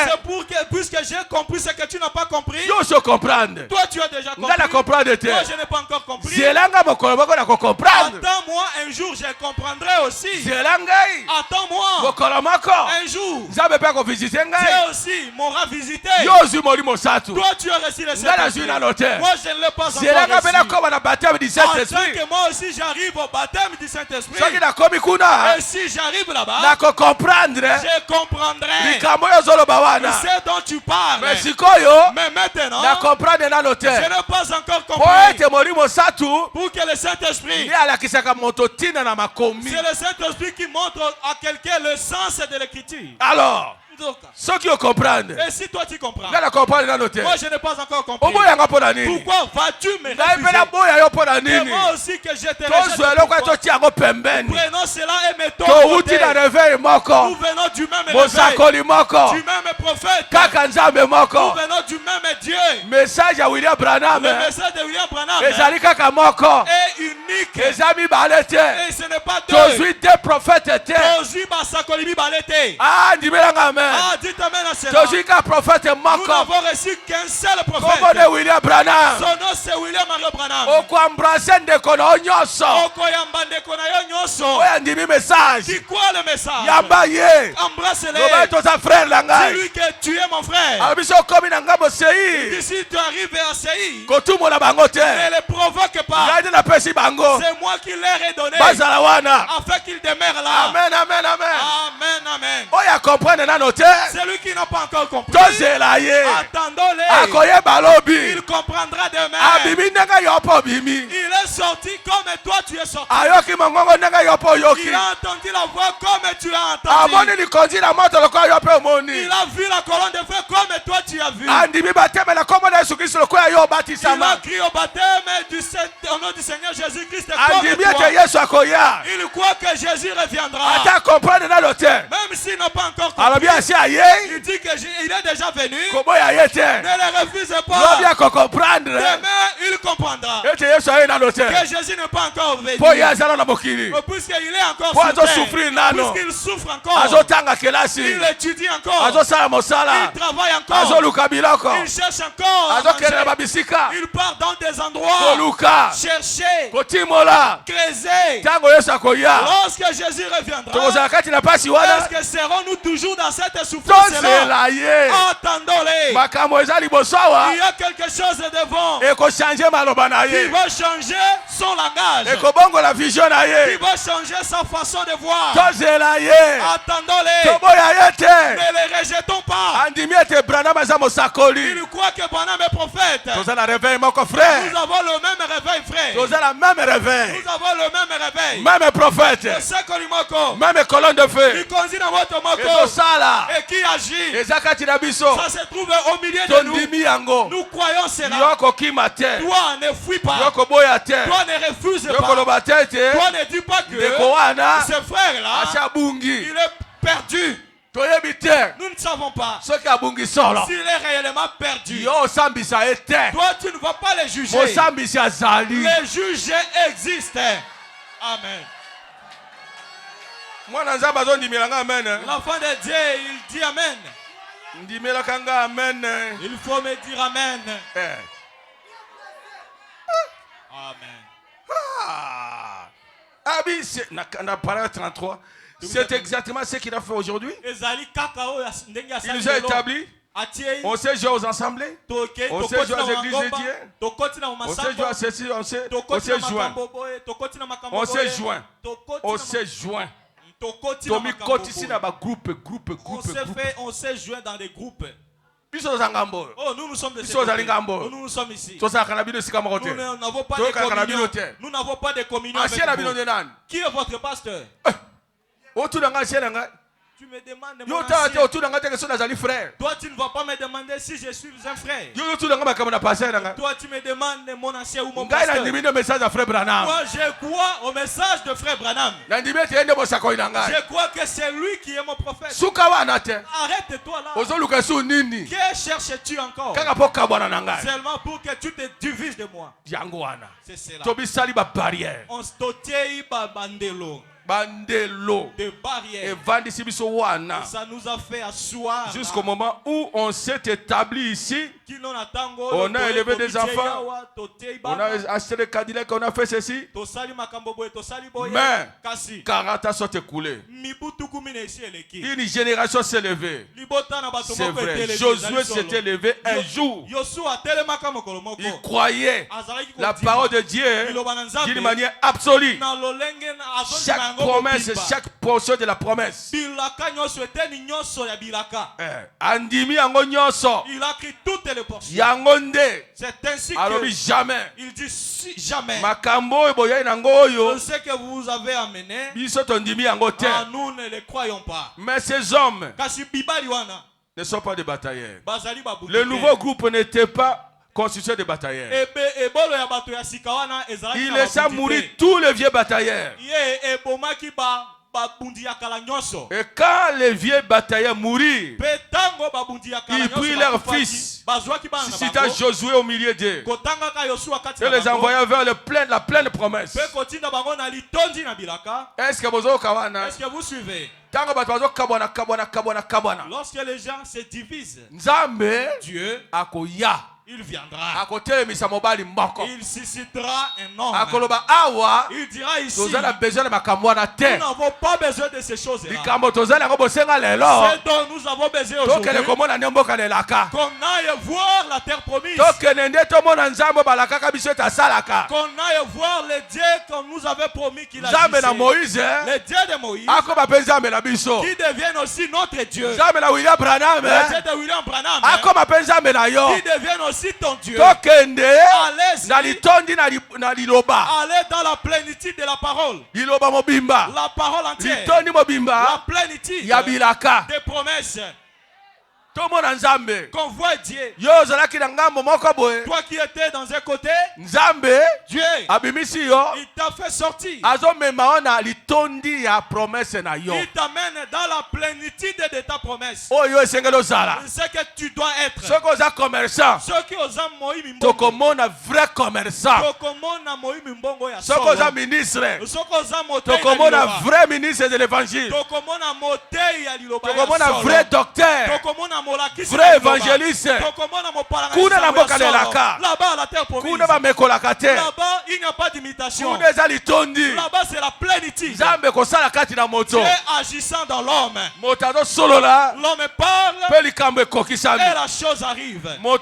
C'est pour que puisque j'ai compris ce que tu n'as pas compris. Toi tu as déjà compris. Moi je n'ai pas encore compris. Attends-moi un jour je comprendrai aussi. Attends-moi un jour. Dieu aussi m'aura visité. Toi tu as reçu le Saint-Esprit. Moi je ne l'ai pas encore reçu. Attends que moi aussi j'arrive au baptême du Saint-Esprit. Et si j'arrive là-bas, je comprendrai ce dont tu parles. Mais maintenant, je n'ai pas encore compris. Pour que le Saint-Esprit, c'est le Saint-Esprit qui montre à quelqu'un le sens de l'écriture. Alors, ceux qui comprennent. Et si toi tu comprends, moi je n'ai pas encore compris. Pourquoi vas-tu me refuser? Et moi aussi que je te rejette. Prenons cela et mettons de côté. Nous venons du même réveil, du même prophète. Nous venons du même Dieu. Le message de William Branham est unique. Et ce n'est pas deux prophètes. Ah, dites amen à cela. Nous n'avons reçu qu'un seul prophète. Son nom c'est William Mario Branham. Dis quoi le message? Embrasse-les. C'est lui que tu es mon frère. D'ici tu arrives à Séi, ne les provoque pas. C'est moi qui leur ai donné afin qu'ils demeurent là. Amen, amen, amen. Amen, amen. Celui qui n'a pas encore compris, attendons-les. Il comprendra demain. Il est sorti comme toi tu es sorti. Il a entendu la voix comme tu as entendu. Il a vu la colonne de feu comme toi tu as vu. Il a crié au baptême au nom du Seigneur Jésus-Christ comme toi. Il croit que Jésus reviendra. Même s'il n'a pas encore compris. Il dit qu'il est déjà venu. Ne le refuse pas. Demain, il comprendra que Jésus n'est pas encore venu. Puisqu'il est encore sur terre. Puisqu'il souffre encore. Il étudie encore. Il travaille encore. Il cherche encore. Il part dans des endroits. Chercher. Creuser. Lorsque Jésus reviendra, est-ce que serons-nous toujours dans cette souffrance-là? Attendons-les. Il y a quelque chose devant qui va changer son langage, qui va changer sa façon de voir. Attendons-les. Ne les rejetons pas. Il croit que Branham est prophète. Nous avons le même réveil, frère. Nous avons le même réveil. Même prophète. Même colonne de feu. Et qui agit. Ça se trouve au milieu de nous. Nous croyons cela. Toi ne fuis pas. Toi ne refuses pas. Toi ne dis pas que ce frère-là, il est perdu. Nous ne savons pas s'il est réellement perdu. Toi, tu ne vas pas les juger. Les juges existent. Amen. L'enfant de Dieu, il dit Amen. Il faut me dire Amen. Amen. 33. C'est exactement ce qu'il a fait aujourd'hui. Il nous a établis. On sait jouer aux assemblées. On sait jouer aux églises de Dieu. On sait jouer à ceci. On sait joindre. On sait joindre. On s'est joint dans des groupes. Oh, nous sommes des nous sommes ici. Nous n'avons pas de communion. Nous n'avons pas de communion avec vous. Qui est votre pasteur? Tu me demandes mon ancien. Toi, tu ne vas pas me demander si je suis un frère. Toi, tu me demandes mon ancien ou mon pasteur. Moi, je crois au message de frère Branham. Je crois que c'est lui qui est mon prophète. Arrête-toi là. Que cherches-tu encore? Seulement pour que tu te divises de moi. C'est cela. On stotei bandelo. De barrières. Ça nous a fait asseoir. Jusqu'au moment où on s'est établi ici. On a élevé des enfants. On a acheté des Cadillacs. On a fait ceci. Mais 40 ans sont écoulés. Une génération s'est levée. C'est vrai. Josué s'était levé un jour. Il croyait la parole de Dieu d'une manière absolue. Chaque promesse, chaque portion de la promesse. Il a pris toutes les portions. C'est ainsi que jamais. Il dit si jamais. Je sais que vous avez amené. Nous ne les croyons pas. Mais ces hommes ne sont pas des batailleurs. Le nouveau groupe n'était pas constitué de batailleurs. Il laissa mourir tous les vieux batailleurs. Et quand les vieux batailleurs mourirent, ils prirent leur fils, suscita Josué au milieu d'eux, et les envoya vers la pleine promesse. Est-ce que vous suivez? Lorsque les gens se divisent, Dieu il viendra. Il suscitera un homme. Il dira ici, nous n'avons pas besoin de ces choses-là. C'est dont nous avons besoin aujourd'hui. Qu'on aille voir la terre promise. Qu'on aille voir le Dieu qu'on nous avait promis qu'il a dit. Le Dieu de Moïse. Qui devient aussi notre Dieu. Le Dieu de William Branham. Qui devient aussi ton Dieu. Allez dans la plénitude de la parole. La parole entière. La plénitude des promesses. Qu'on voit Dieu. Toi qui étais dans un côté, Dieu, il t'a fait sortir. Il t'amène dans la plénitude de ta promesse. C'est que tu dois être. Ceux qui osent un vrai commerçant. Ceux qui osent un ministre. Un vrai ministre de l'évangile. Un vrai docteur. Vrai évangéliste. Là-bas, la terre promise. Là-bas, il n'y a pas d'imitation. Là-bas, c'est la plénitude. Dieu agissant dans l'homme. L'homme parle et la chose arrive. L'homme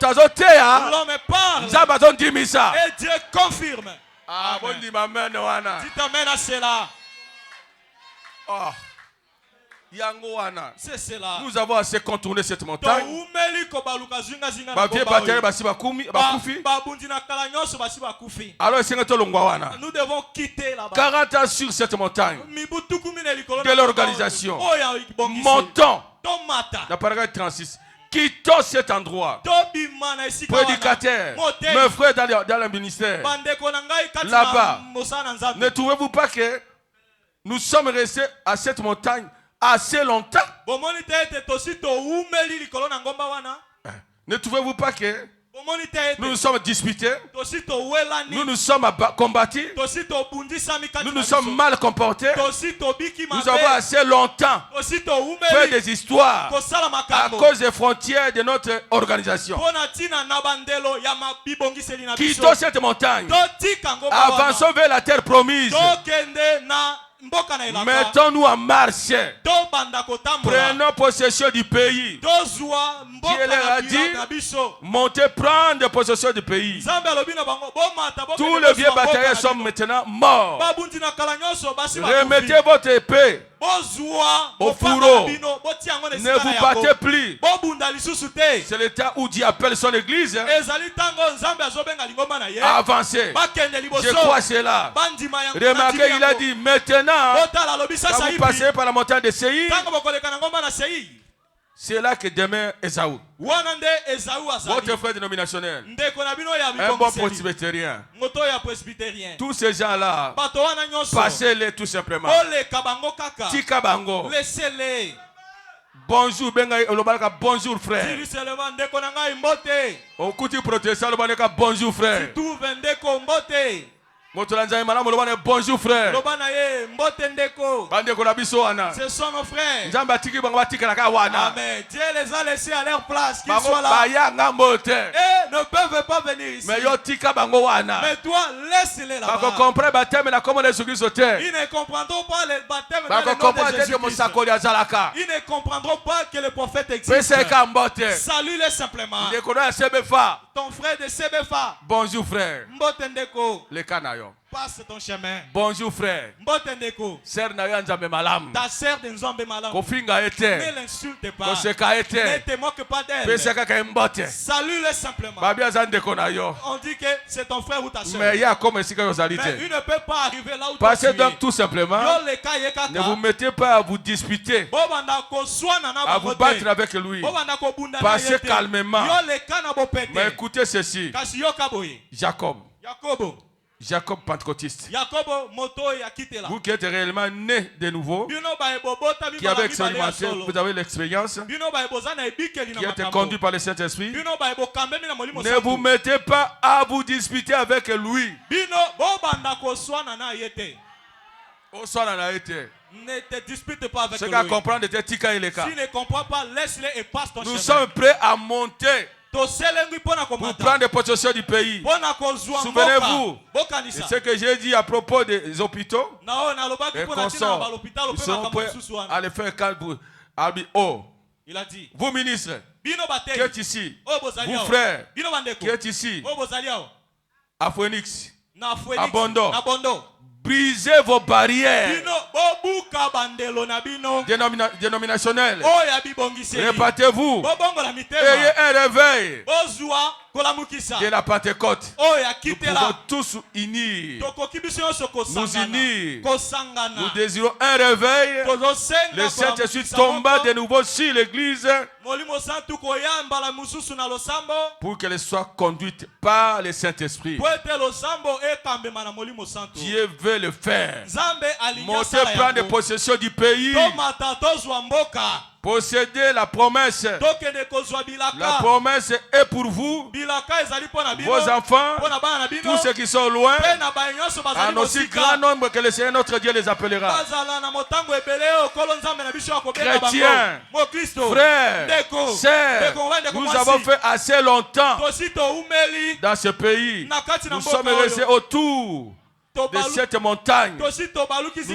parle et Dieu confirme. Dites amen à cela. C'est cela. Nous avons assez contourné cette montagne. Alors, nous devons quitter là-bas. 40 ans sur cette montagne de l'organisation. Montons. La paragraphe 36. Quittons cet endroit. Prédicateur, mes frères dans le ministère, là-bas, ne trouvez-vous pas que nous sommes restés à cette montagne assez longtemps? Ne trouvez-vous pas que nous nous sommes disputés, nous nous sommes combattus, nous nous sommes mal comportés, nous avons assez longtemps fait des histoires à cause des frontières de notre organisation. Quittons cette montagne, avançons vers la terre promise. Mettons-nous en marche. Prenons possession du pays. Dieu leur a dit, montez prendre possession du pays. Tous les vieux bataillons sont maintenant morts. Remettez votre épée au fourreau. Ne vous battez plus. C'est le temps où Dieu appelle son église. Avancez. Je crois cela. Remarquez, il a dit maintenant, quand vous passez par la montagne de Séir, c'est là que demeure Esaü. Votre frère dénominationnel, un bon presbytérien. Tous ces gens-là, passez-les tout simplement. Tika bango. Laissez-les. Bonjour, bonjour frère. Au côté protestant, bonjour frère. Bonjour frère. Ce sont nos frères. Amen. Dieu les a laissés à leur place. Qu'ils soient là. Et ne peuvent pas venir ici. Mais toi, laisse-les là-bas. Ils ne comprendront pas le baptême dans le nom de Jésus-Christ. Ils ne comprendront pas que le prophète existe. Salut-les simplement. Ton frère de Sebefa. Bonjour frère. Le Canaillon. Passe ton chemin. Bonjour frère. Ta sœur de Nzambe malam. Ne l'insulte pas. Ne te moque pas d'elle. Salue-le simplement. On dit que c'est ton frère ou ta sœur. Mais il ne peut pas arriver là où tu es. Passez donc tout simplement. Ne vous mettez pas à vous disputer, à vous battre avec lui. Passez calmement. Mais écoutez ceci. Jacob pentecôtiste. Vous qui êtes réellement né de nouveau, qui avez expérimenté, vous avez l'expérience, qui êtes conduit par le Saint-Esprit, ne vous mettez pas à vous disputer avec lui. Ne te dispute pas avec lui. S'il ne comprend pas, laisse-le et passe ton chemin. Nous sommes prêts à monter pour prendre possession du pays. Souvenez-vous de ce que j'ai dit à propos des hôpitaux. Et consorts, nous sommes prêts à le faire quand vous... Il a dit, vous ministres qui êtes ici, vous frères qui êtes ici, à Phoenix, à Bondo, brisez vos barrières dénominationnelles. Répétez-vous. Ayez un réveil. de la Pentecôte. Nous pouvons tous unir. Nous unir. Nous désirons un réveil. Le Saint-Esprit tomba de nouveau sur l'église pour qu'elle soit conduite par le Saint-Esprit. Dieu veut le faire. Monter, prendre possession du pays. Posséder la promesse. La promesse est pour vous, vos enfants, tous ceux qui sont loin, en aussi grand nombre que le Seigneur notre Dieu les appellera. Chrétiens, frères, sœurs, nous avons fait assez longtemps dans ce pays. Nous sommes restés autour de cette montagne. Nous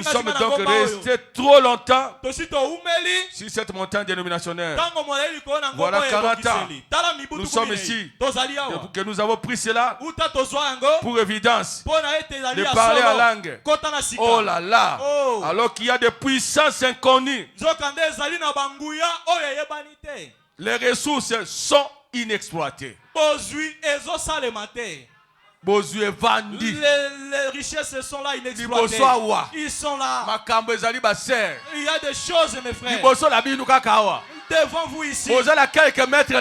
sommes donc restés trop longtemps sur cette montagne dénominationnelle. Voilà 40 ans. Nous sommes ici. Que nous avons pris cela pour évidence de parler en langue. Oh là là. Alors qu'il y a des puissances inconnues. Les ressources sont inexploitées. Les richesses sont là inexploitées. Ils sont là. Il y a des choses, mes frères. Devant vous ici. Vous êtes à quelques mètres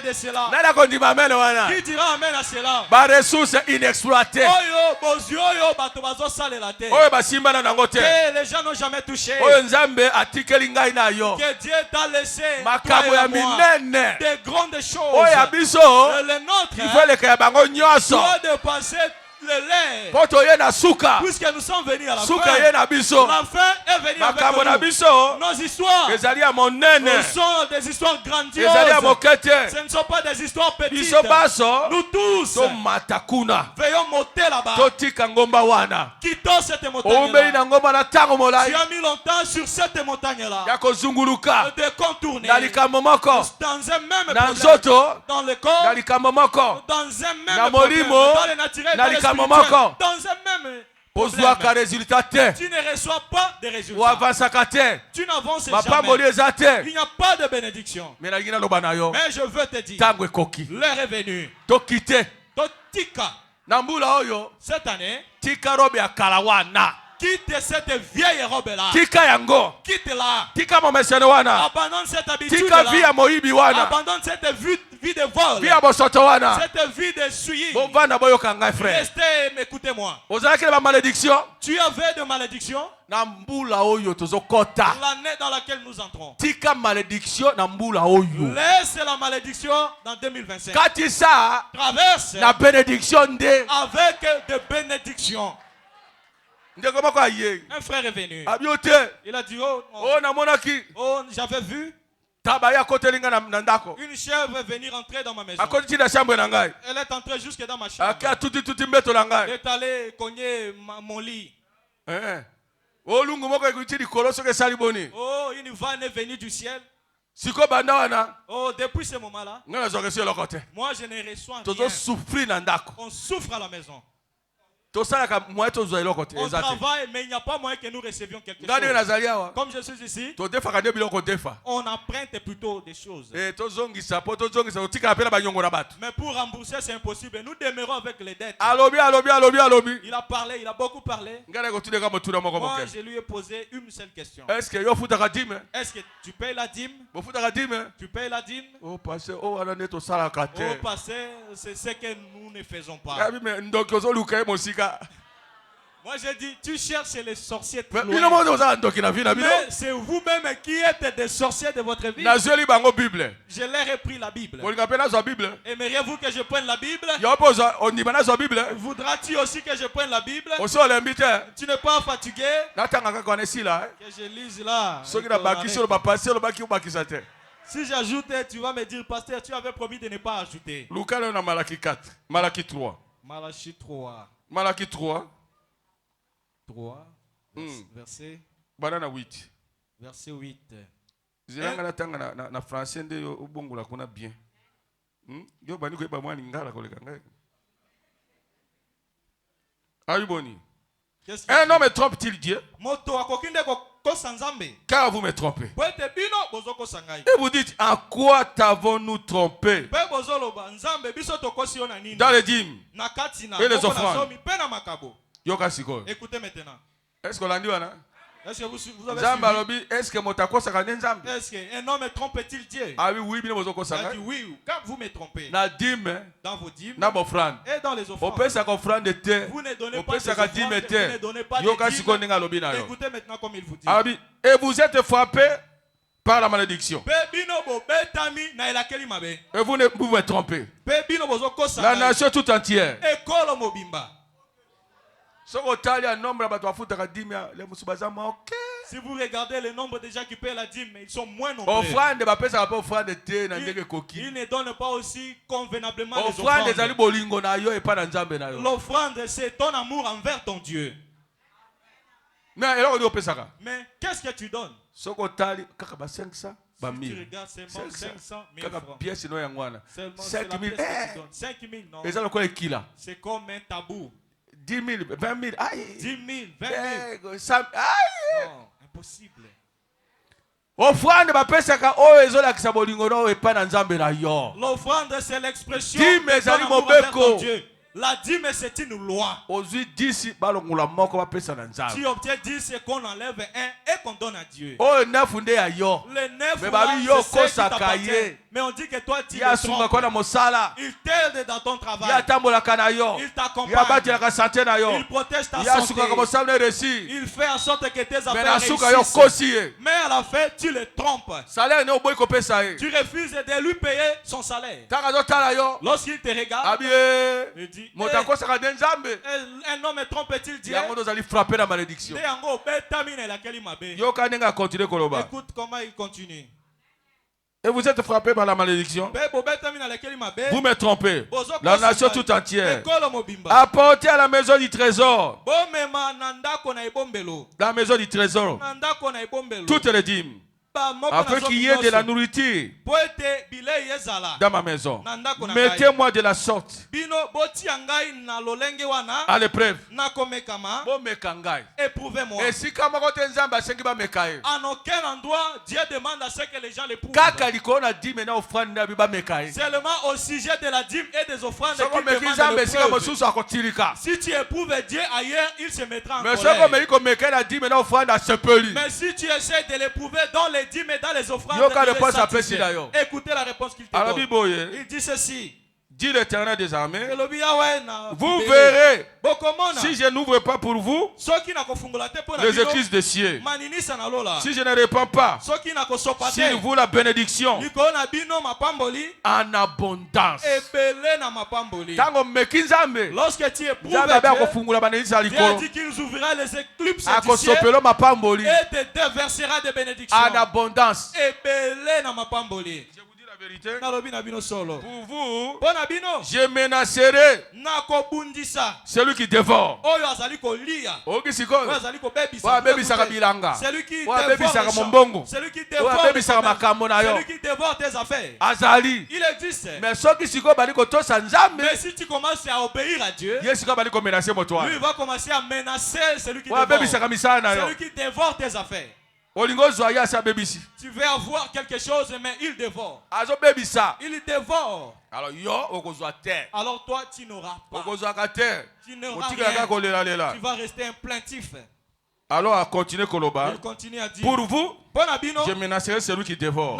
de cela. Qui dira amen à cela? Ressources inexploitées. Que les gens n'ont jamais touché. Que Dieu t'a laissé des grandes choses. Le nôtre doit dépasser le lait. Puisque nous sommes venus à la fin. La fin est venue avec nous. Nos histoires sont des histoires grandioses. Ce ne sont pas des histoires petites. Nous tous veillons monter là-bas. Quittons cette montagne-là. Tu as mis longtemps sur cette montagne-là de contourner dans un même problème, dans le corps, dans un même problème, dans le naturel, dans le spirituel, dans un même problème. Tu ne reçois pas de résultats. Tu n'avances jamais. Il n'y a pas de bénédiction. Mais je veux te dire, l'heure est venue. Cette année, quitte cette vieille robe-là. Quitte-la. Abandonne cette habitude-là. Abandonne cette vie de vol. Cette vie de suivi. Restez, écoutez-moi. Tu avais de malédiction. L'année dans laquelle nous entrons. Laisse la malédiction dans 2025. Traverse avec de bénédictions. Un frère est venu. Il a dit, oh, j'avais vu une chèvre est venue rentrer dans ma maison. Elle est entrée jusque dans ma chambre. Elle est allée cogner mon lit. Oh, une vanne est venue du ciel. Oh, depuis ce moment-là, moi je ne reçois rien. On souffre à la maison. On travaille, mais il n'y a pas moyen que nous recevions quelque chose. Comme je suis ici, on emprunte plutôt des choses. Mais pour rembourser, c'est impossible. Nous demeurons avec les dettes. Il a parlé, il a beaucoup parlé. Moi, je lui ai posé une seule question. Est-ce que tu payes la dîme? Tu payes la dîme? Oh, pasteur, c'est ce que nous ne faisons pas. Moi j'ai dit, tu cherches les sorciers de loin. Mais c'est vous-même qui êtes des sorciers de votre vie. Je leur ai pris la Bible. Aimeriez-vous que je prenne la Bible? Voudras-tu aussi que je prenne la Bible? Tu n'es pas fatigué? Que je lise là. Si j'ajoute, tu vas me dire, pasteur, tu avais promis de ne pas ajouter. Malachie 3. Malachie 3. Malachie 3. 3. Verset 8. Verset 8. Na français nde obongola kuna bien. Yo bani ko ba mwa lingala koleka ngai. Ayuboni. Un homme trompe-t-il Dieu? car vous me trompez. Et vous dites, en quoi t'avons-nous trompé? Dans les dîmes et les offrandes. Écoutez maintenant. Est-ce qu'on l'a dit? Est-ce que vous avez est-ce que un homme trompe-t-il Dieu? Ah oui, il a dit oui, quand vous me trompez. Dans vos dîmes et dans les offrandes. Vous ne donnez pas des offrandes, vous ne donnez pas des dîmes. Écoutez maintenant comme il vous dit. Et vous êtes frappés par la malédiction. Et vous me trompez. La nation tout entière. Si vous regardez le nombre de gens qui paient la dîme, ils sont moins nombreux. Ils ne donnent pas aussi convenablement les offrandes. L'offrande, c'est ton amour envers ton Dieu. Mais qu'est-ce que tu donnes? Si tu regardes seulement 500 000 francs. 5 000, non. C'est comme un tabou. 10 000, 20 000, aïe. 10 000, 20 000. Aïe. Non, impossible. L'offrande, c'est l'expression de ton amour envers ton Dieu. La dîme, c'est une loi. Tu obtiens 10 et qu'on enlève un et qu'on donne à Dieu. Le 9 c'est ce qui t'appartient. Mais on dit que toi tu le trompes. Il t'aide dans ton travail. Il t'accompagne. Il protège ta santé. Il fait en sorte que tes affaires réussissent. Mais à la fin tu le trompes. Tu refuses de lui payer son salaire. Lorsqu'il te regarde, il dit, un homme trompe-t-il Dieu? Écoute comment il continue. Et vous êtes frappé par la malédiction. Vous me trompez. La nation tout entière. Apportez à la maison du trésor. La maison du trésor. Toutes les dîmes. Afin qu'il y ait de la nourriture dans ma maison. Mettez-moi de la sorte à l'épreuve. Éprouvez-moi. En aucun endroit, Dieu demande à ce que les gens l'éprouvent. Seulement au sujet de la dîme et des offrandes qu'il demande l'épreuve. Si tu éprouves Dieu ailleurs, il se mettra en colère. Mais si tu essaies de l'éprouver dans les dîmes et dans les offrandes, écoutez la réponse qu'il te donne. Il dit ceci. Dit l'Éternel des armées, vous verrez si je n'ouvre pas pour vous les écluses des cieux, si je ne répands pas sur vous la bénédiction en abondance. Lorsque tu éprouves Dieu, Dieu dit qu'il ouvrira les éclipses du ciel et te déversera des bénédictions en abondance. Pour vous, je menacerai celui qui dévore. Celui qui dévore tes affaires. Il existe. Mais si tu commences à obéir à Dieu, lui va commencer à menacer celui qui dévore tes affaires. Tu veux avoir quelque chose, mais il dévore. Il dévore. Alors toi, tu n'auras pas. Tu n'auras rien. Tu vas rester un plaintif. Alors, continue Koloba. Il continue à dire. Pour vous, je menacerai celui qui dévore.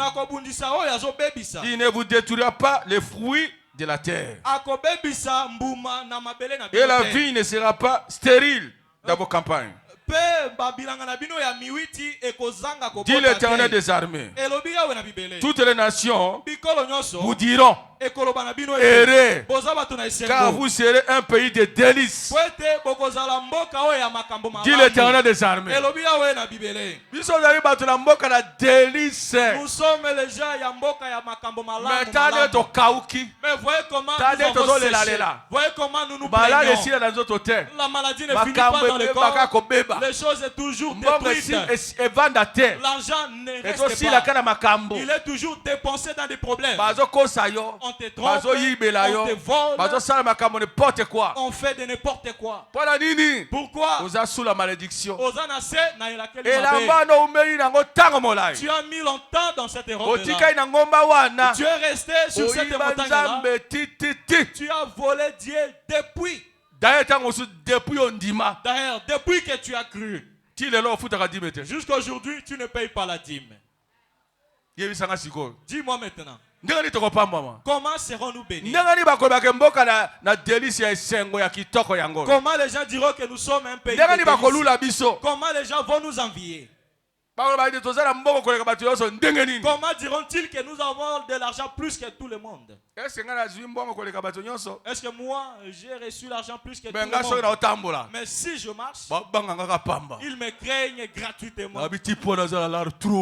Il ne vous détruira pas les fruits de la terre. Et la vie ne sera pas stérile dans vos campagnes. Dit l'Éternel des armées. Toutes les nations vous diront, errez, car vous serez un pays de délices. Dit l'Éternel des armées. Nous sommes les gens mais voyez comment nous nous plaignons. La maladie ne finit pas dans le corps. Les choses sont toujours détruites. L'argent ne reste pas. Il est toujours dépensé dans des problèmes. On te trompe, on te vole, on fait de n'importe quoi. Pourquoi? Tu as mis longtemps dans cette robe-là. Tu es resté sur cette montagne-là. Tu as volé Dieu depuis. D'ailleurs, depuis que tu as cru. Jusqu'à aujourd'hui, tu ne payes pas la dîme. Dis-moi maintenant. Comment serons-nous bénis? Comment les gens diront que nous sommes un pays de délices? Comment les gens vont nous envier? Comment diront-ils que nous avons de l'argent plus que tout le monde? Est-ce que moi, j'ai reçu l'argent plus que tout le monde? Mais si je marche, ils me craignent gratuitement.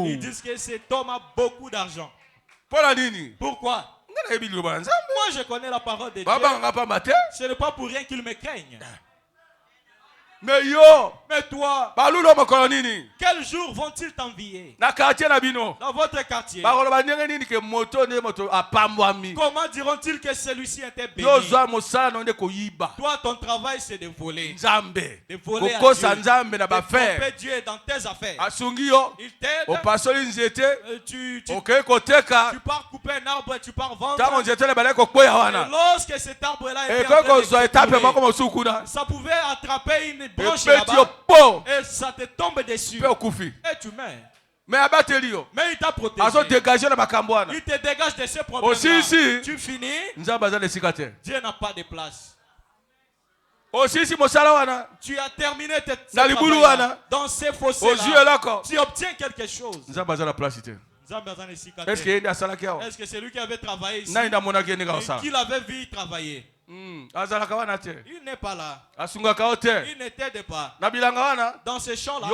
Ils disent que cet homme a beaucoup d'argent. Pourquoi? Moi, je connais la parole de Dieu. Ce n'est pas pour rien qu'ils me craignent. Mais toi, quel jour vont-ils t'envier? Dans votre quartier. Comment diront-ils que celui-ci était béni? Toi, ton travail, c'est de voler. De voler à Dieu. De tromper Dieu dans tes affaires. Il t'aide. Tu pars couper un arbre et tu pars vendre. Et lorsque cet arbre-là est ça pouvait attraper une branche là-bas et ça te tombe dessus et tu meurs. Mais il t'a protégé. Il te dégage de ces problèmes. Tu finis. Dieu n'a pas de place. Tu as terminé tes travail dans ces fossés-là. Tu obtiens quelque chose. Est-ce que c'est lui qui avait travaillé ici? Qui l'avait vu travailler? Il n'est pas là. Il ne t'aide pas. Dans ces champs-là,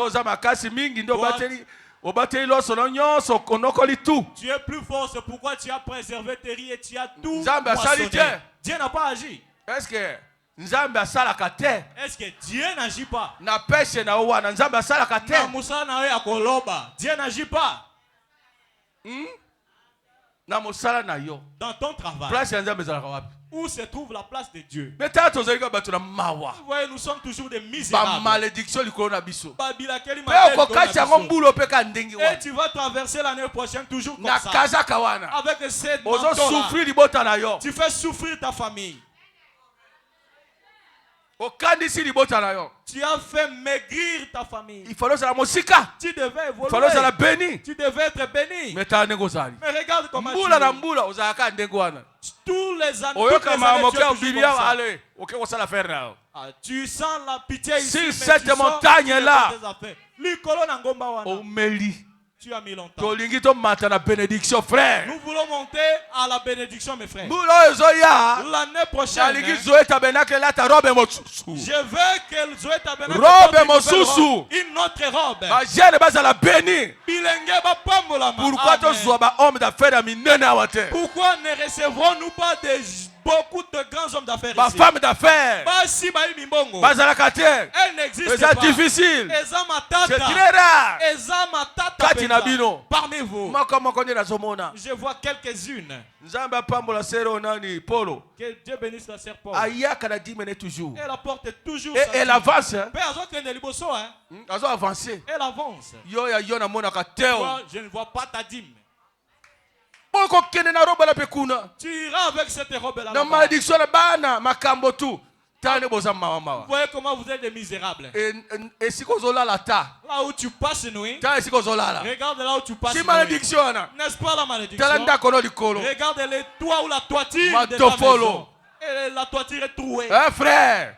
tu es plus fort, c'est pourquoi tu as préservé tes riz et tu as tout moissonné. Dieu n'a pas agi. Est-ce que Dieu n'agit pas? Dieu n'agit pas. Dans ton travail, où se trouve la place de Dieu? Vous voyez, nous sommes toujours des misérables. Et tu vas traverser l'année prochaine toujours comme ça. Avec cette manteau-là. Tu fais souffrir ta famille. Tu as fait maigrir ta famille. Tu devais évoluer. Tu devais être béni. Mais regarde comment tu tous les années, tu sens la pitié ici. Si cette montagne-là, tu as mis longtemps. Bénédiction, frère. Nous voulons monter à la bénédiction, mes frères. L'année prochaine, je veux que Zoé Tabernacle une autre robe. Pourquoi ne recevrons-nous pas beaucoup de grands hommes d'affaires ici? Femmes d'affaires. Elle n'existe pas. Difficile. C'est très rare. Parmi vous, je vois quelques-unes. Que Dieu bénisse la sœur Paul. Elle apporte toujours. Et elle avance. Elle avance. Je ne vois pas ta dîme. Tu iras avec cette robe-là. Vous voyez comment vous êtes des misérables. Là où tu passes nuit, regarde là où tu passes nuit. N'est-ce pas la malédiction? Regarde les toits ou la toiture de ta maison. Et la toiture est trouée. Frère,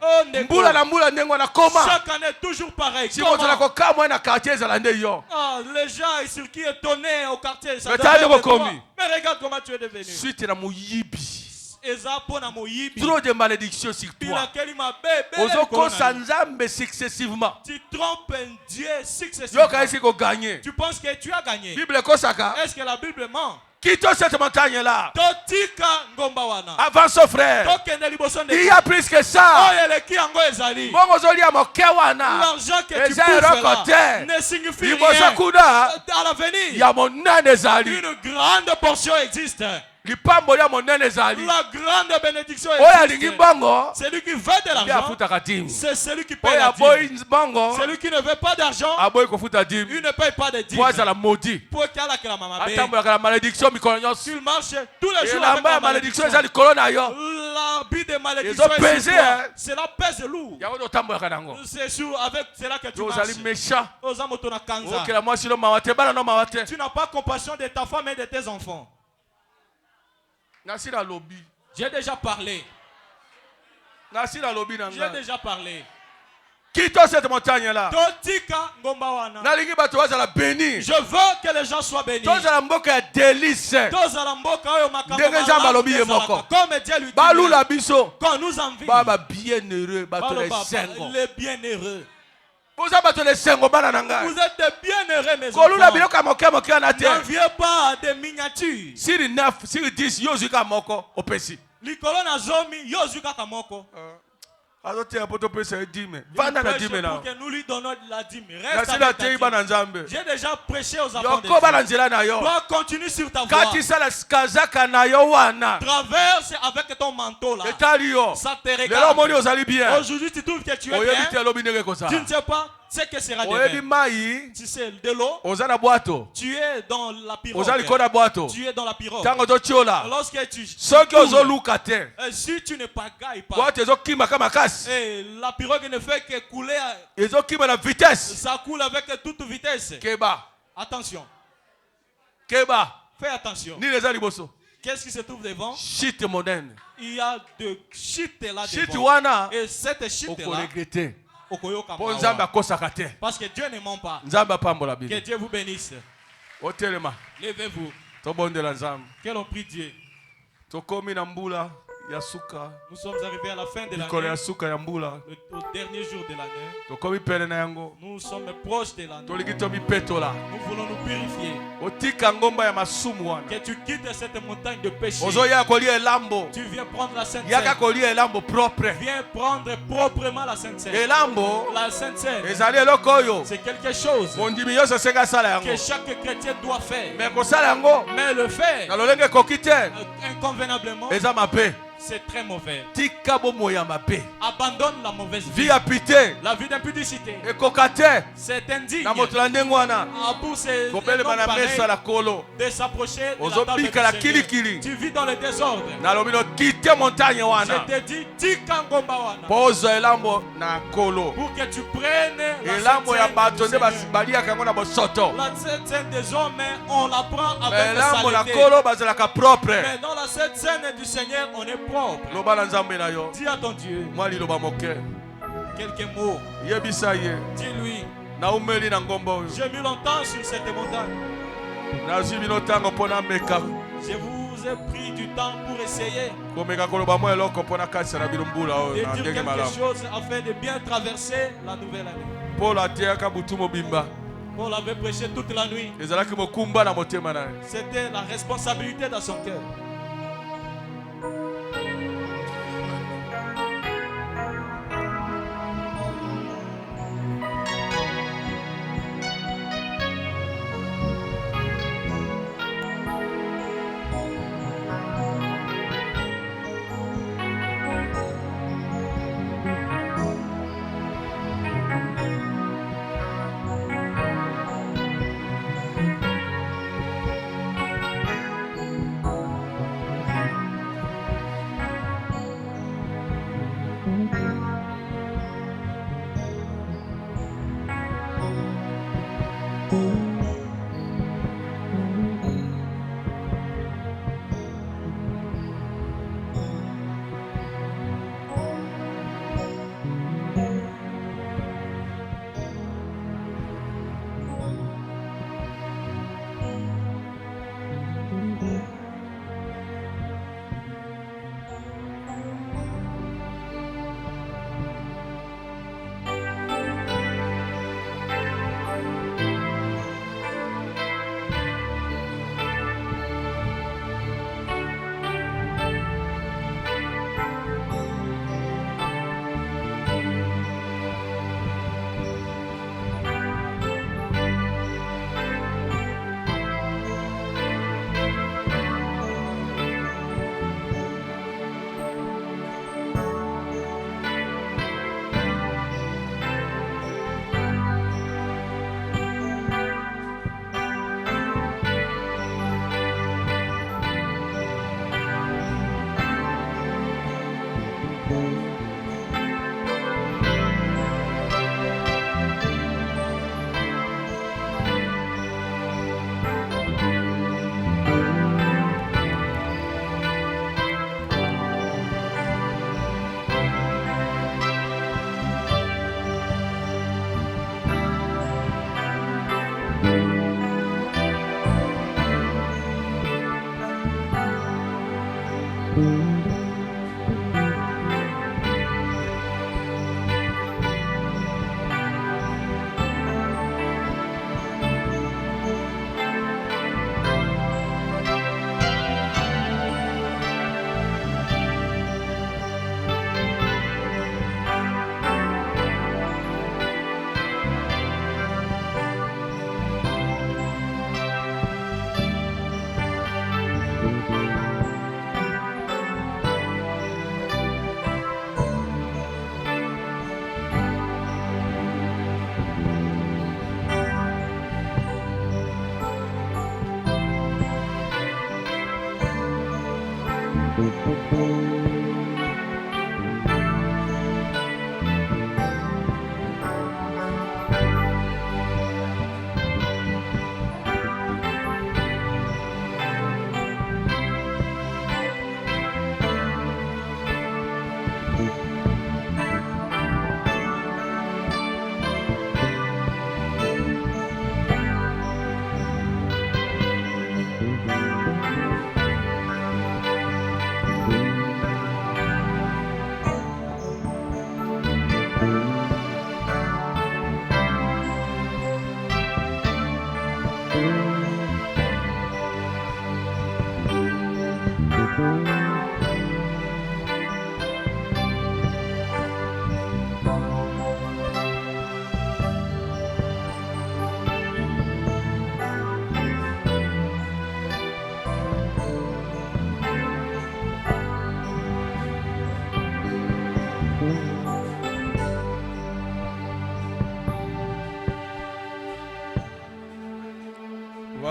chaque année toujours pareil. Les gens ils sont qui étonnés au quartier. Mais regarde comment tu es devenu. Trop de malédictions sur toi. Tu trompes Dieu successivement. Tu penses que tu as gagné. Est-ce que la Bible ment? Quittons cette montagne-là. Avance, frère. Il y a plus que ça. L'argent que tu pousses là ne signifie rien. À l'avenir, une grande portion existe. La grande bénédiction est celui qui veut de l'argent. C'est celui qui paye la dîme. Celui qui ne veut pas d'argent, il ne paye pas de dîme. Pour qu'il ait la malédiction. Tu marches tous les jours avec la malédiction. L'habit de malédiction est sur toi. Cela pèse lourd. C'est sûr, avec cela que tu marches. Tu n'as pas compassion de ta femme et de tes enfants. J'ai déjà parlé. J'ai déjà parlé. Quitte cette montagne-là. Je veux que les gens soient bénis. Comme Dieu lui dit. Quand nous envie. Les bienheureux. Vous êtes des bienheureux, mes enfants. N'enviez pas des miniatures. Likolo na zomi yozuka kamoko. Pour que nous lui donnons de la dîme. J'ai déjà prêché aux enfants de Dieu. Toi, continue sur ta voie. Traverse avec ton manteau là. Ça te regarde. Aujourd'hui, tu trouves que tu es bien. Tu ne sais pas ce que sera demain. Tu sais, de l'eau. Tu es dans la pirogue. Tu es dans la pirogue. Lorsque tu si tu ne pagailles pas, et la pirogue ne fait que couler. Ça coule avec toute vitesse. Attention. Fais attention. Qu'est-ce qui se trouve devant? Il y a de shit là devant. Et cette shit là, parce que Dieu ne ment pas. Que Dieu vous bénisse. Levez-vous. Quel on prie Dieu. Nous sommes arrivés à la fin de l'année. Au dernier jour de l'année. Nous sommes proches de l'année. Nous voulons nous purifier. Que tu quittes cette montagne de péché. Tu viens prendre la Sainte Seine. Viens prendre proprement la Sainte Seine. La Sainte Seine, c'est quelque chose que chaque chrétien doit faire. Mais le faire inconvenablement, c'est très mauvais. Abandonne la mauvaise vie. La vie d'impudicité. C'est indigne. Pour de s'approcher de la table du Seigneur. Tu vis dans le désordre. Je te dis, pour que tu prennes la scène des hommes, on la prend avec saleté. Mais dans la scène du Seigneur, on est propre. Dis à ton Dieu quelques mots. Dis-lui, j'ai mis longtemps sur cette montagne. Je vous ai pris du temps pour essayer de dire quelque chose afin de bien traverser la nouvelle année. Paul avait prêché toute la nuit. C'était la responsabilité dans son cœur.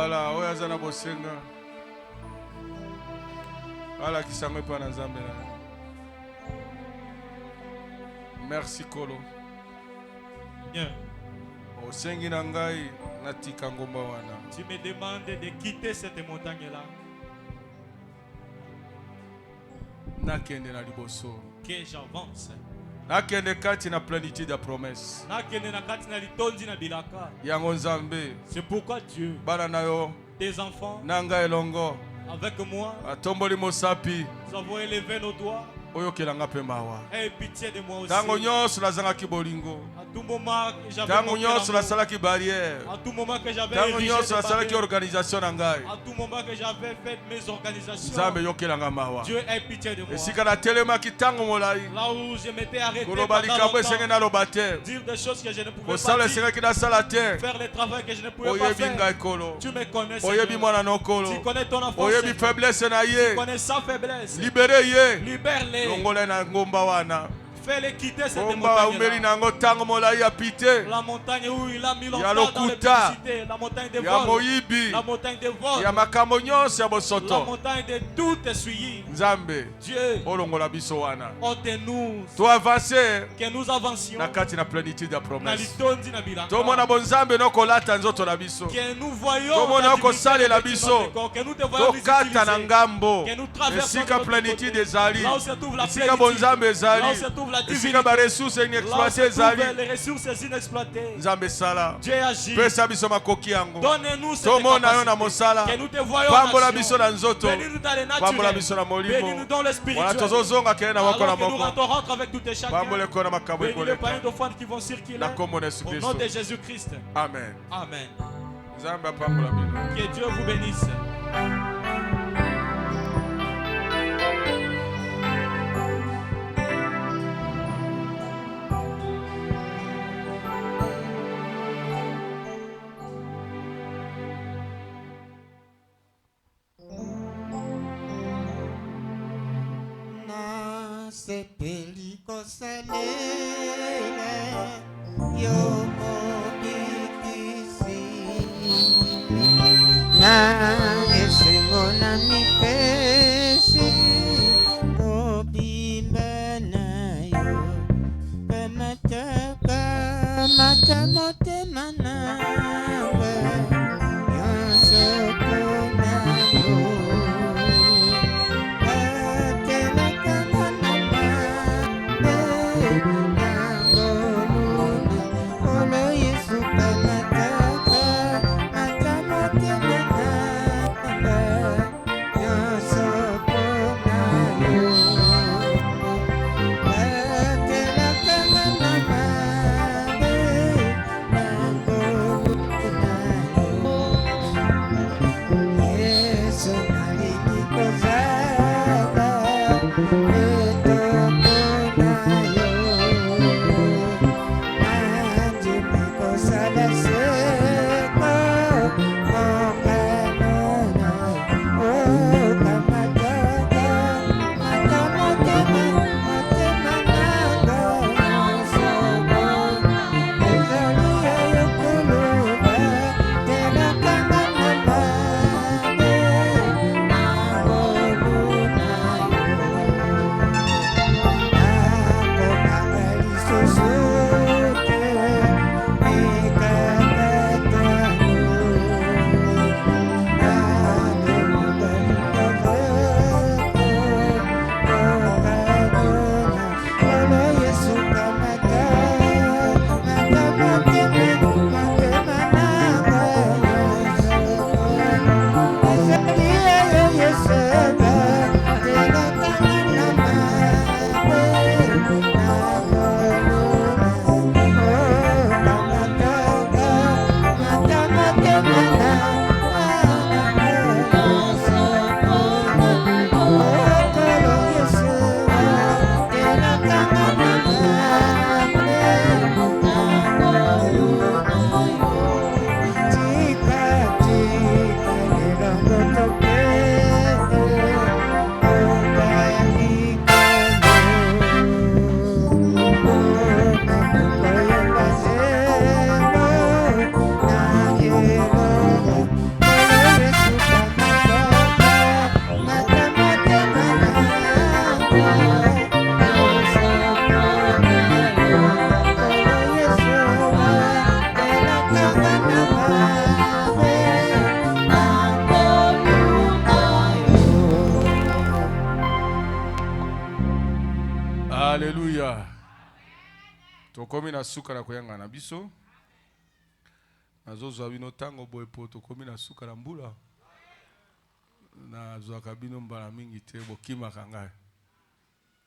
Voilà, oya zana bosenga. Ala kisangwe pa na Nzambe na. Merci Kolo. Bien. Osengi na ngai natika ngomba wana. Tu me demandes de quitter cette montagne là. Nakende na liboso. Que j'avance. Nakende kati na plénitude ya promesse. Nakende na kati na litondi na bilaka. Yango Nzambe. C'est pourquoi Dieu. Bana na yo. Tes enfants. Nanga elongo. Avec moi. Atomboli mosapi. Nous avons élevé nos doigts. Oyokelanga pe mawa. Aie pitié de moi aussi. Tango nyonso nazangaki bolingo. À tout moment que j'avais tango nyonso nasalaki barrière. À tout moment que j'avais tango nyonso nasalaki organisation na ngai. À tout moment que j'avais fait mes organisations. Nzambe yokelanga mawa. Dieu ait pitié de moi. Esika na telemaki tango molai. Là où je m'étais arrêté pendant longtemps. Dire des choses que je ne pouvais pas dire. Faire les travaux que je ne pouvais pas faire. Tu me connais. Tu connais ton enfant. Tu connais sa faiblesse. Libère-les. Fais-les quitter cette montagne. La montagne où il a mis l'enfant dans l'obscurité. La montagne de vol. La montagne de vol. La montagne de tout essuyer. Dieu. Ôte-nous. Que nous avancions. Que nous voyons. Que nous te voyons visiter. Que nous traversons. Là où se trouve la plénitude. Là où se trouve la divinité. Là où se trouvent les ressources inexploitées. Dieu agit. Donne-nous cette capacité. Que nous te voyons en action. Bénis-nous dans le naturel. Bénis-nous dans le spirituel. Alors que nous rentrons avec tout et chacun. Bénis les païens d'offrandes qui vont circuler. Au nom de Jésus-Christ. Amen. Amen. Que Dieu vous bénisse. Sepelico salela yo mobikisi na esengo na mipesi mobimba na yo kamataka mata motema nanga yonsoko na yo. Make tokomi na suka na koyanga na biso nazozwa bino tango boye po tokomi na suka na mbula nazwaka bino mbala mingi te bokimaka ngai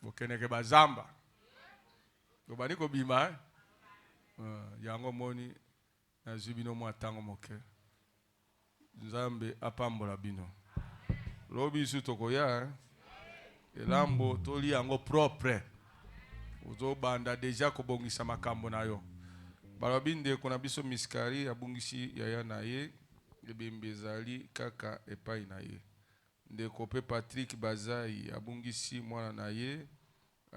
bokeneke bazamba tobandi kobima yango moni nazwi bino mwa tango moke Nzambe apambola bino lobi su tokoya elambo toli yango propre uzo banda deja kobongisa makambo na yo balabinde kuna biso miskari abungisi yaya na ye ebembezali kaka epai na ye ndeko pe Patrick Bazai abungisi mwana na ye